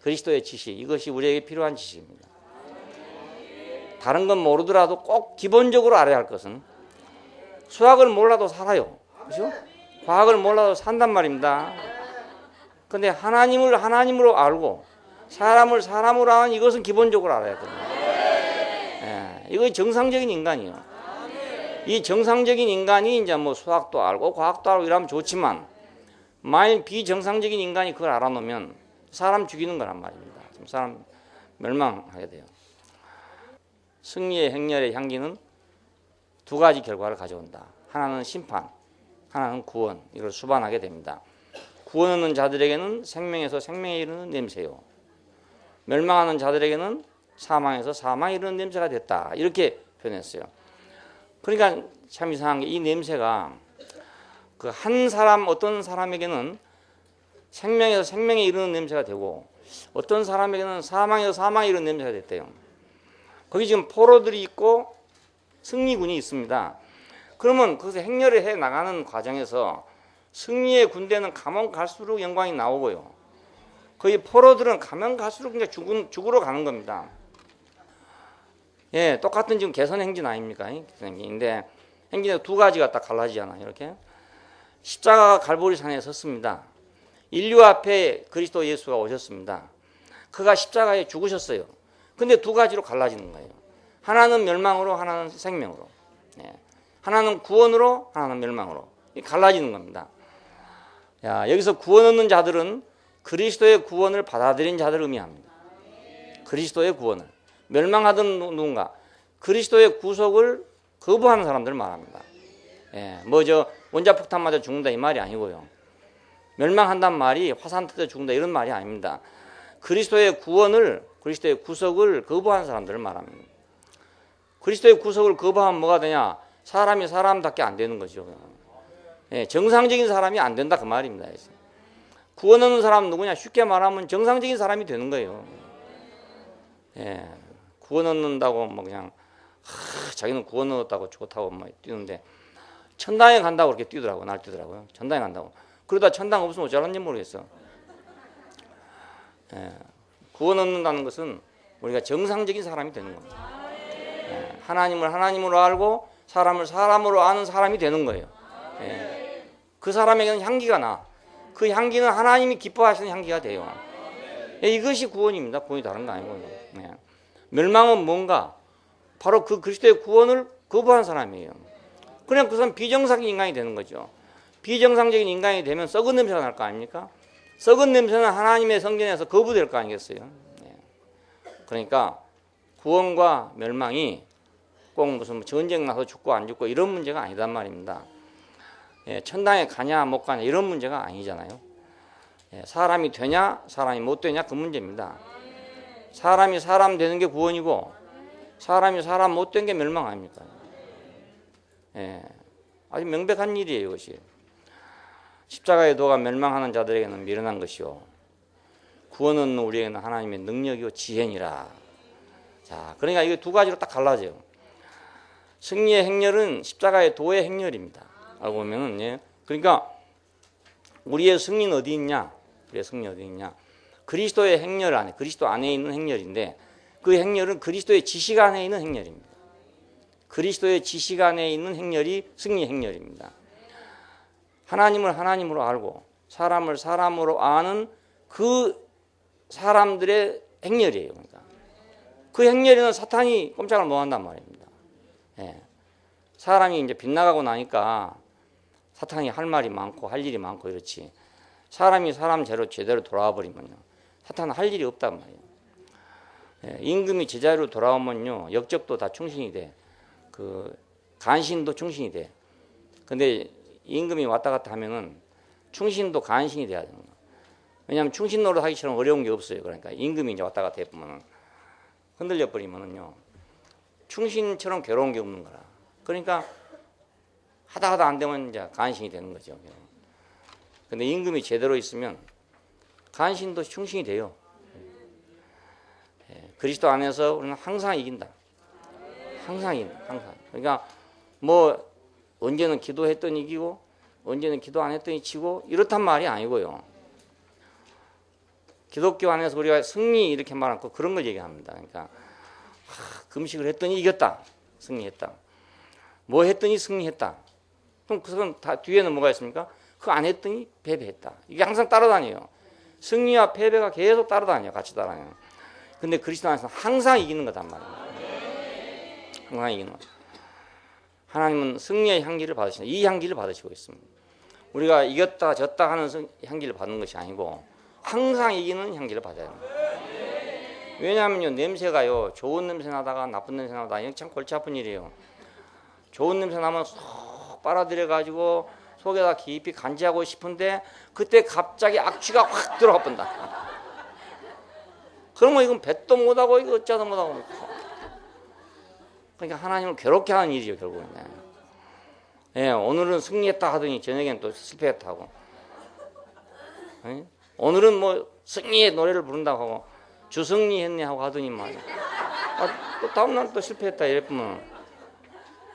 그리스도의 지식 이것이 우리에게 필요한 지식입니다. 다른 건 모르더라도 꼭 기본적으로 알아야 할 것은 수학을 몰라도 살아요. 그렇죠? 과학을 몰라도 산단 말입니다. 근데 하나님을 하나님으로 알고 사람을 사람으로 아는 이것은 기본적으로 알아야 됩니다. 예, 이거 정상적인 인간이에요. 이 정상적인 인간이 이제 뭐 수학도 알고 과학도 알고 이러면 좋지만 만일 비정상적인 인간이 그걸 알아놓으면 사람 죽이는 거란 말입니다. 사람 멸망하게 돼요. 승리의 행렬의 향기는 두 가지 결과를 가져온다. 하나는 심판, 하나는 구원. 이걸 수반하게 됩니다. 구원 얻는 자들에게는 생명에서 생명에 이르는 냄새요. 멸망하는 자들에게는 사망에서 사망에 이르는 냄새가 됐다. 이렇게 표현했어요. 그러니까 참 이상한 게 이 냄새가 그 한 사람 어떤 사람에게는 생명에서 생명에 이르는 냄새가 되고 어떤 사람에게는 사망에서 사망에 이르는 냄새가 됐대요. 거기 지금 포로들이 있고 승리군이 있습니다. 그러면 거기서 행렬을 해 나가는 과정에서 승리의 군대는 가면 갈수록 영광이 나오고요. 거기 포로들은 가면 갈수록 그냥 죽으러 가는 겁니다. 예, 똑같은 지금 개선 행진 아닙니까? 개선 행진인데 행진에 두 가지가 딱 갈라지잖아요. 이렇게 십자가가 갈보리산에 섰습니다. 인류 앞에 그리스도 예수가 오셨습니다. 그가 십자가에 죽으셨어요. 근데 두 가지로 갈라지는 거예요. 하나는 멸망으로, 하나는 생명으로. 예. 하나는 구원으로, 하나는 멸망으로. 갈라지는 겁니다. 야, 여기서 구원 얻는 자들은 그리스도의 구원을 받아들인 자들을 의미합니다. 그리스도의 구원을. 멸망하던 누군가 그리스도의 구속을 거부하는 사람들을 말합니다. 예, 뭐저 원자폭탄 맞아 죽는다 이 말이 아니고요. 멸망한단 말이 화산 터져 죽는다 이런 말이 아닙니다. 그리스도의 구원을, 그리스도의 구속을 거부하는 사람들을 말합니다. 그리스도의 구속을 거부하면 뭐가 되냐? 사람이 사람답게 안 되는 거죠. 예, 정상적인 사람이 안 된다 그 말입니다. 구원 얻는 사람은 누구냐? 쉽게 말하면 정상적인 사람이 되는 거예요. 예, 구원 얻는다고 뭐 그냥 자기는 구원 얻었다고 좋다고 뭐 뛰는데 천당에 간다고 그렇게 뛰더라고. 날뛰더라고요. 천당에 간다고. 그러다 천당 없으면 어쩌란지 모르겠어. 예, 구원 얻는다는 것은 우리가 정상적인 사람이 되는 겁니다. 예, 하나님을 하나님으로 알고 사람을 사람으로 아는 사람이 되는 거예요. 예, 그 사람에게는 향기가 나. 그 향기는 하나님이 기뻐하시는 향기가 돼요. 예, 이것이 구원입니다. 구원이 다른 거 아니고요. 예. 멸망은 뭔가? 바로 그 그리스도의 구원을 거부한 사람이에요. 그냥 그 사람 비정상적인 인간이 되는 거죠. 비정상적인 인간이 되면 썩은 냄새가 날 거 아닙니까? 썩은 냄새는 하나님의 성전에서 거부될 거 아니겠어요? 예. 그러니까 구원과 멸망이 꼭 무슨 전쟁 나서 죽고 안 죽고 이런 문제가 아니단 말입니다. 예, 천당에 가냐 못 가냐 이런 문제가 아니잖아요. 예, 사람이 되냐 사람이 못 되냐 그 문제입니다. 사람이 사람 되는 게 구원이고 사람이 사람 못 된 게 멸망 아닙니까? 예, 아주 명백한 일이에요. 이것이 십자가의 도가 멸망하는 자들에게는 미련한 것이요 구원 얻는 우리에게는 하나님의 능력이요 지혜니라. 자, 그러니까 이게 두 가지로 딱 갈라져요. 승리의 행렬은 십자가의 도의 행렬입니다. 알고 보면은, 예. 그러니까 우리의 승리는 어디 있냐? 우리의 승리 어디 있냐? 그리스도의 행렬 안에, 그리스도 안에 있는 행렬인데 그 행렬은 그리스도의 지식 안에 있는 행렬입니다. 그리스도의 지식 안에 있는 행렬이 승리 행렬입니다. 하나님을 하나님으로 알고 사람을 사람으로 아는 그 사람들의 행렬이에요. 그러니까 그 행렬에는 사탄이 꼼짝을 못 한단 말입니다. 예. 사람이 이제 빗나가고 나니까 사탄이 할 말이 많고 할 일이 많고 이렇지. 사람이 사람 제대로 돌아와 버리면요, 사탄은 할 일이 없단 말이에요. 예. 임금이 제자리로 돌아오면요, 역적도 다 충신이 돼. 그 간신도 충신이 돼. 근데 임금이 왔다 갔다 하면은 충신도 간신이 돼야 되는 거예요. 왜냐하면 충신 노릇 하기처럼 어려운 게 없어요. 그러니까 임금이 이제 왔다 갔다 해보면은 흔들려 버리면은요, 충신처럼 괴로운 게 없는 거라. 그러니까 하다 안 되면 이제 간신이 되는 거죠. 근데 임금이 제대로 있으면 간신도 충신이 돼요. 예, 그리스도 안에서 우리는 항상 이긴다. 항상 이긴다. 항상. 그러니까 뭐 언제는 기도했더니 이기고 언제는 기도 안 했더니 지고 이렇단 말이 아니고요. 기독교 안에서 우리가 승리 이렇게 말하고 그런 걸 얘기합니다. 그러니까 금식을 했더니 이겼다. 승리했다. 뭐 했더니 승리했다. 그럼 그건 다 뒤에는 뭐가 있습니까? 그거 안 했더니 패배했다. 이게 항상 따라다녀요. 승리와 패배가 계속 따라다녀요. 같이 따라다녀요. 근데 그리스도 안에서는 항상 이기는 거단 말이에요. 항상 이기는 거예요. 하나님은 승리의 향기를 받으시는, 이 향기를 받으시고 있습니다. 우리가 이겼다 졌다 하는 향기를 받는 것이 아니고 항상 이기는 향기를 받아야 합니다. 왜냐하면요, 냄새가요, 좋은 냄새 나다가 나쁜 냄새 나다가 이게 참 골치 아픈 일이에요. 좋은 냄새 나면 쏙 빨아들여 가지고 속에다 깊이 간지하고 싶은데 그때 갑자기 악취가 확 들어가 본다. 그러면 이건 뱉도 못하고 이거 어쩌다 못하고. 그러니까 하나님을 괴롭게 하는 일이죠, 결국은. 예, 오늘은 승리했다 하더니 저녁엔 또 실패했다고. 예? 오늘은 뭐 승리의 노래를 부른다고 하고 주승리했네 하고 하더니 말이야. 또 다음날 또 실패했다 이랬으면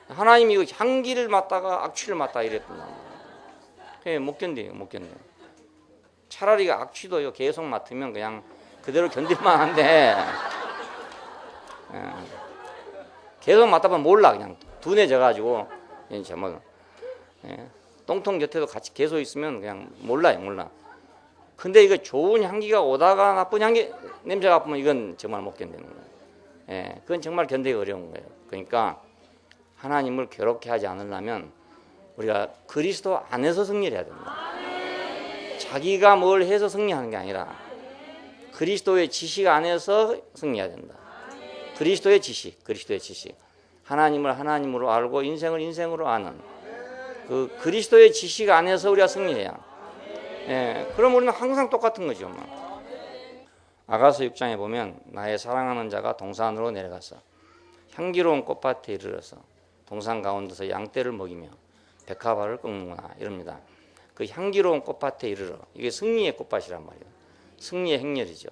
하나님이 이거 향기를 맡다가 악취를 맡다 이랬구나. 예, 못 견뎌요, 못 견뎌요. 차라리 악취도요 계속 맡으면 그냥 그대로 견딜만 한데 예, 계속 맡다 보면 몰라. 그냥 둔해져가지고 이제 뭐 똥통 곁에도 같이 계속 있으면 그냥 몰라요, 몰라. 근데 이거 좋은 향기가 오다가 나쁜 향기 냄새가 나쁘면 이건 정말 못 견디는 거예요. 예, 그건 정말 견디기 어려운 거예요. 그러니까 하나님을 괴롭게 하지 않으려면 우리가 그리스도 안에서 승리를 해야 됩니다. 자기가 뭘 해서 승리하는 게 아니라 그리스도의 지식 안에서 승리해야 된다. 그리스도의 지식, 그리스도의 지식. 하나님을 하나님으로 알고 인생을 인생으로 아는 그 그리스도의 지식 안에서 우리가 승리해야. 예, 그럼 우리는 항상 똑같은 거죠. 뭐. 아가서 6장에 보면 나의 사랑하는 자가 동산으로 내려가서 향기로운 꽃밭에 이르러서 동산 가운데서 양떼를 먹이며 백합화를 꺾는구나 이럽니다. 그 향기로운 꽃밭에 이르러, 이게 승리의 꽃밭이란 말이에요. 승리의 행렬이죠.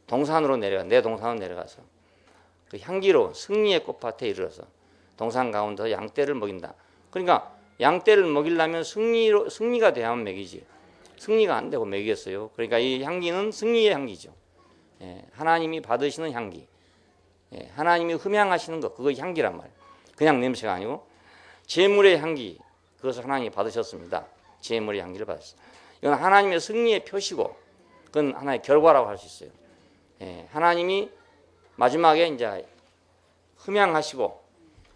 동산으로 내려가, 내 동산으로 내려가서 그 향기로운 승리의 꽃밭에 이르러서 동산 가운데서 양떼를 먹인다. 그러니까 양떼를 먹이려면 승리가 돼야만 먹이지. 승리가 안 되고 먹이겠어요. 그러니까 이 향기는 승리의 향기죠. 예, 하나님이 받으시는 향기. 예, 하나님이 흠향하시는 것, 그거 향기란 말이에요. 그냥 냄새가 아니고 제물의 향기, 그것을 하나님이 받으셨습니다. 제물의 향기를 받으셨어요. 이건 하나님의 승리의 표시고 그건 하나의 결과라고 할 수 있어요. 예, 하나님이 마지막에 이제 흠향하시고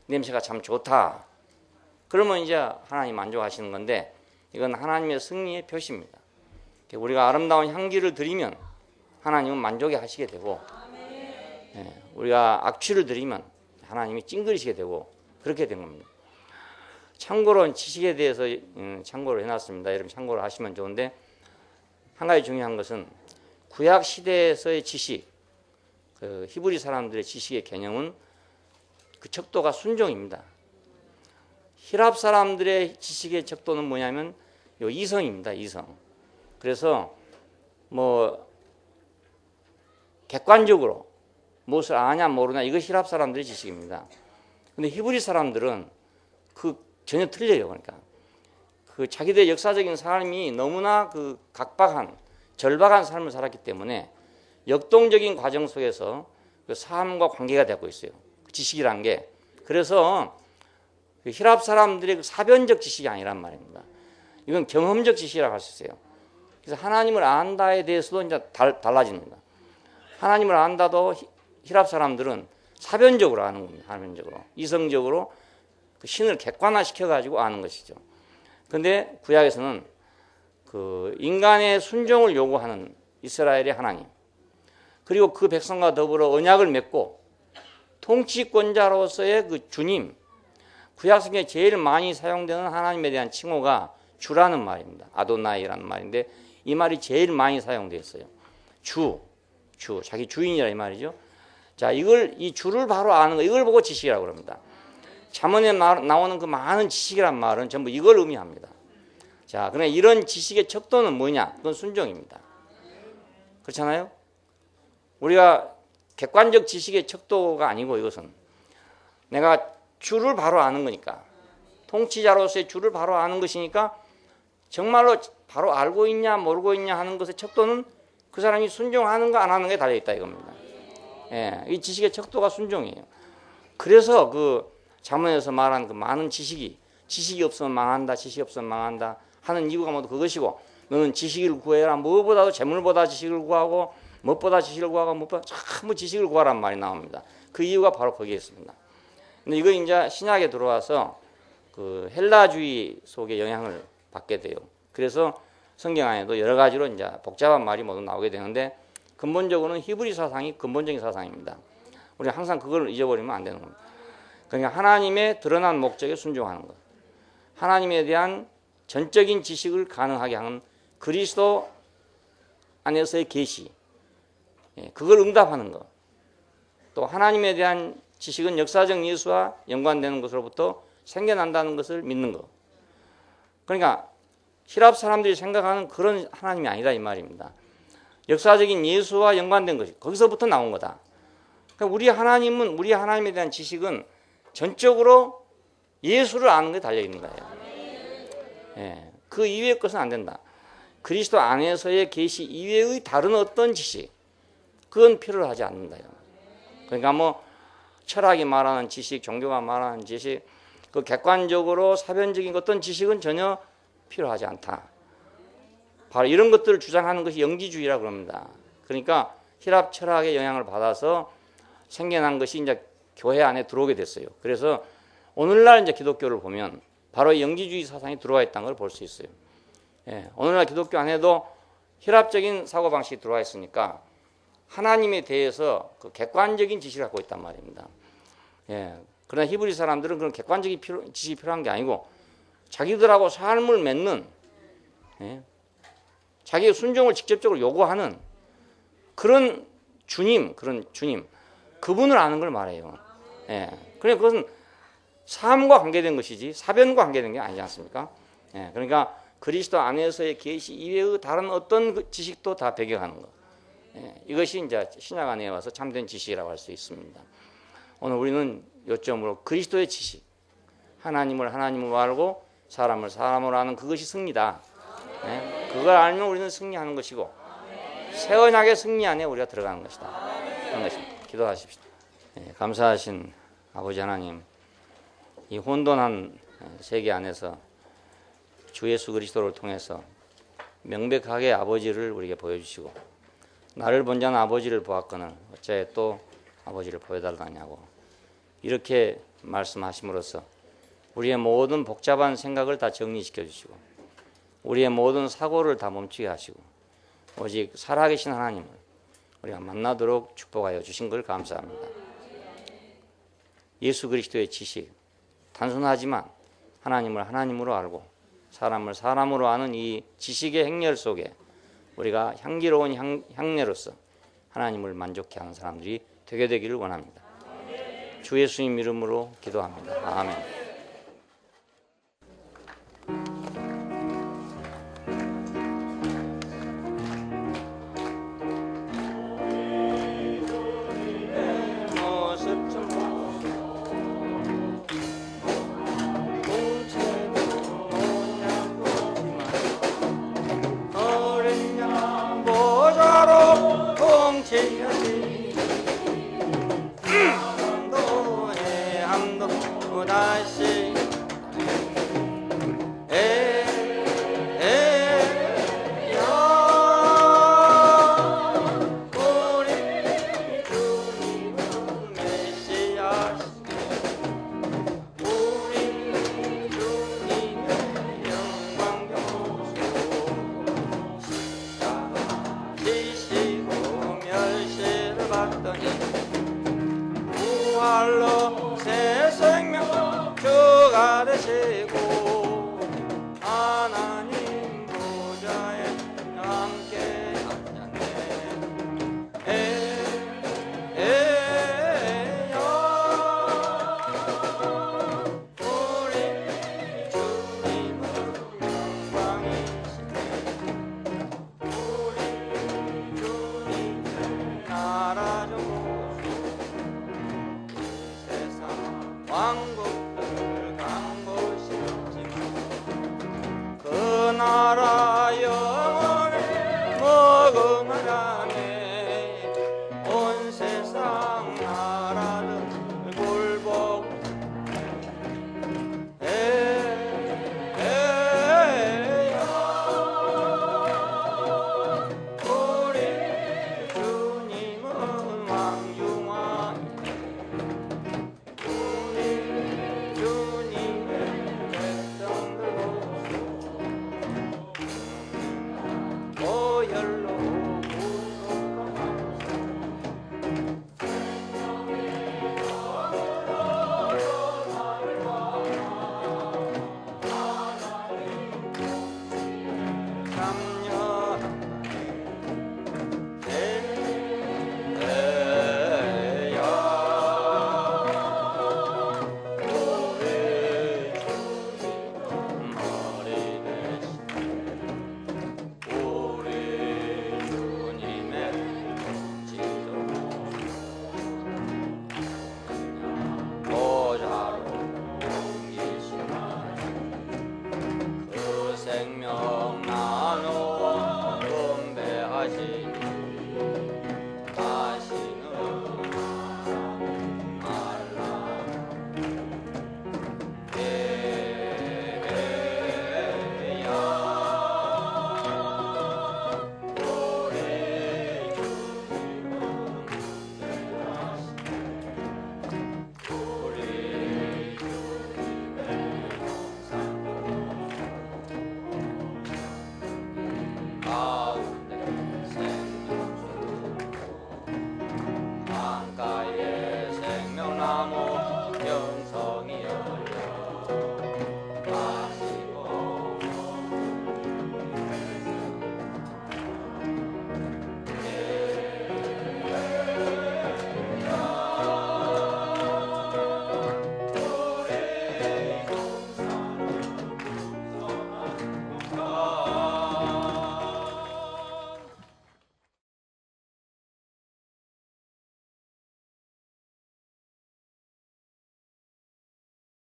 냄새가 참 좋다. 그러면 이제 하나님 만족하시는 건데 이건 하나님의 승리의 표시입니다. 우리가 아름다운 향기를 드리면 하나님은 만족해 하시게 되고 예, 우리가 악취를 드리면 하나님이 찡그리시게 되고 그렇게 된 겁니다. 참고로 지식에 대해서 참고를 해놨습니다. 여러분 참고를 하시면 좋은데 한 가지 중요한 것은 구약 시대에서의 지식, 그 히브리 사람들의 지식의 개념은 그 척도가 순종입니다. 히랍 사람들의 지식의 척도는 뭐냐면 요 이성입니다. 이성. 그래서 뭐 객관적으로 무엇을 아냐 모르냐 이거 히랍 사람들의 지식입니다. 근데 히브리 사람들은 그 전혀 틀려요. 그러니까 그 자기들의 역사적인 삶이 너무나 그 각박한 절박한 삶을 살았기 때문에 역동적인 과정 속에서 그 삶과 관계가 되고 있어요. 지식이란 게. 그래서 그 히랍 사람들의 그 사변적 지식이 아니란 말입니다. 이건 경험적 지식이라고 할 수 있어요. 그래서 하나님을 안다에 대해서도 이제 달라집니다. 하나님을 안다도 히랍 사람들은 사변적으로 아는 겁니다. 사변적으로. 이성적으로 그 신을 객관화시켜 가지고 아는 것이죠. 그런데 구약에서는 그 인간의 순종을 요구하는 이스라엘의 하나님, 그리고 그 백성과 더불어 언약을 맺고 통치권자로서의 그 주님, 구약성경에 제일 많이 사용되는 하나님에 대한 칭호가 주라는 말입니다. 아도나이라는 말인데 이 말이 제일 많이 사용되어 있어요. 주, 자기 주인이라 이 말이죠. 자, 이 주를 바로 아는 거, 이걸 보고 지식이라고 그럽니다. 잠언에 나오는 그 많은 지식이란 말은 전부 이걸 의미합니다. 자, 그러나 이런 지식의 척도는 뭐냐? 그건 순종입니다. 그렇잖아요? 우리가 객관적 지식의 척도가 아니고 이것은 내가 주를 바로 아는 거니까, 통치자로서의 주를 바로 아는 것이니까 정말로 바로 알고 있냐 모르고 있냐 하는 것의 척도는 그 사람이 순종하는가 안 하는가에 달려있다 이겁니다. 예, 이 지식의 척도가 순종이에요. 그래서 그 잠언에서 말한 그 많은 지식이 지식이 없으면 망한다, 지식이 없으면 망한다 하는 이유가 모두 그것이고, 너는 지식을 구해라. 무엇보다도 재물보다 지식을 구하고, 무엇보다 지식을 구하고, 무엇보다 전부 지식을 구하란 말이 나옵니다. 그 이유가 바로 거기에 있습니다. 근데 이거 이제 신약에 들어와서 그 헬라주의 속에 영향을 받게 돼요. 그래서 성경 안에도 여러 가지로 이제 복잡한 말이 모두 나오게 되는데, 근본적으로는 히브리 사상이 근본적인 사상입니다. 우리 항상 그걸 잊어버리면 안 되는 겁니다. 그러니까 하나님의 드러난 목적에 순종하는 것, 하나님에 대한 전적인 지식을 가능하게 하는 그리스도 안에서의 계시, 그걸 응답하는 것, 또 하나님에 대한 지식은 역사적 예수와 연관되는 것으로부터 생겨난다는 것을 믿는 것. 그러니까 히랍 사람들이 생각하는 그런 하나님이 아니다 이 말입니다. 역사적인 예수와 연관된 것이 거기서부터 나온 거다. 그러니까 우리 하나님은, 우리 하나님에 대한 지식은 전적으로 예수를 아는 것에 달려 있는 거예요. 그 이외의 것은 안 된다. 그리스도 안에서의 계시 이외의 다른 어떤 지식, 그건 필요로 하지 않는다요. 그러니까 뭐 철학이 말하는 지식, 종교가 말하는 지식, 그 객관적으로 사변적인 어떤 지식은 전혀 필요하지 않다. 바로 이런 것들을 주장하는 것이 영지주의라고 합니다. 그러니까 히랍 철학의 영향을 받아서 생겨난 것이 이제 교회 안에 들어오게 됐어요. 그래서 오늘날 이제 기독교를 보면 바로 영지주의 사상이 들어와 있다는 걸 볼 수 있어요. 오늘날 기독교 안에도 히랍적인 사고방식이 들어와 있으니까 하나님에 대해서 그 객관적인 지식을 갖고 있단 말입니다. 그러나 히브리 사람들은 그런 객관적인 지식이 필요한 게 아니고 자기들하고 삶을 맺는, 자기의 순종을 직접적으로 요구하는 그런 주님, 그분을 아는 걸 말해요. 그러니까 그것은 삶과 관계된 것이지 사변과 관계된 게 아니지 않습니까? 그러니까 그리스도 안에서의 계시 이외의 다른 어떤 지식도 다 배경하는 것. 이것이 이제 신약 안에 와서 참된 지식이라고 할 수 있습니다. 오늘 우리는 요점으로 그리스도의 지식, 하나님을 하나님으로 알고 사람을 사람으로 아는 그것이 승리다. 그걸 알면 우리는 승리하는 것이고 새 언약의 승리 안에 우리가 들어가는 것이다. 그런 것입니다. 기도하십시다. 감사하신 아버지 하나님, 이 혼돈한 세계 안에서 주 예수 그리스도를 통해서 명백하게 아버지를 우리에게 보여주시고, 나를 본 자는 아버지를 보았거늘 어째 또 아버지를 보여달라냐고 이렇게 말씀하심으로써 우리의 모든 복잡한 생각을 다 정리시켜 주시고, 우리의 모든 사고를 다 멈추게 하시고, 오직 살아계신 하나님을 우리가 만나도록 축복하여 주신 걸 감사합니다. 예수 그리스도의 지식, 단순하지만 하나님을 하나님으로 알고 사람을 사람으로 아는 이 지식의 행렬 속에 우리가 향기로운 향내로서 하나님을 만족해 하는 사람들이 되게 되기를 원합니다. 주 예수님 이름으로 기도합니다. 아멘.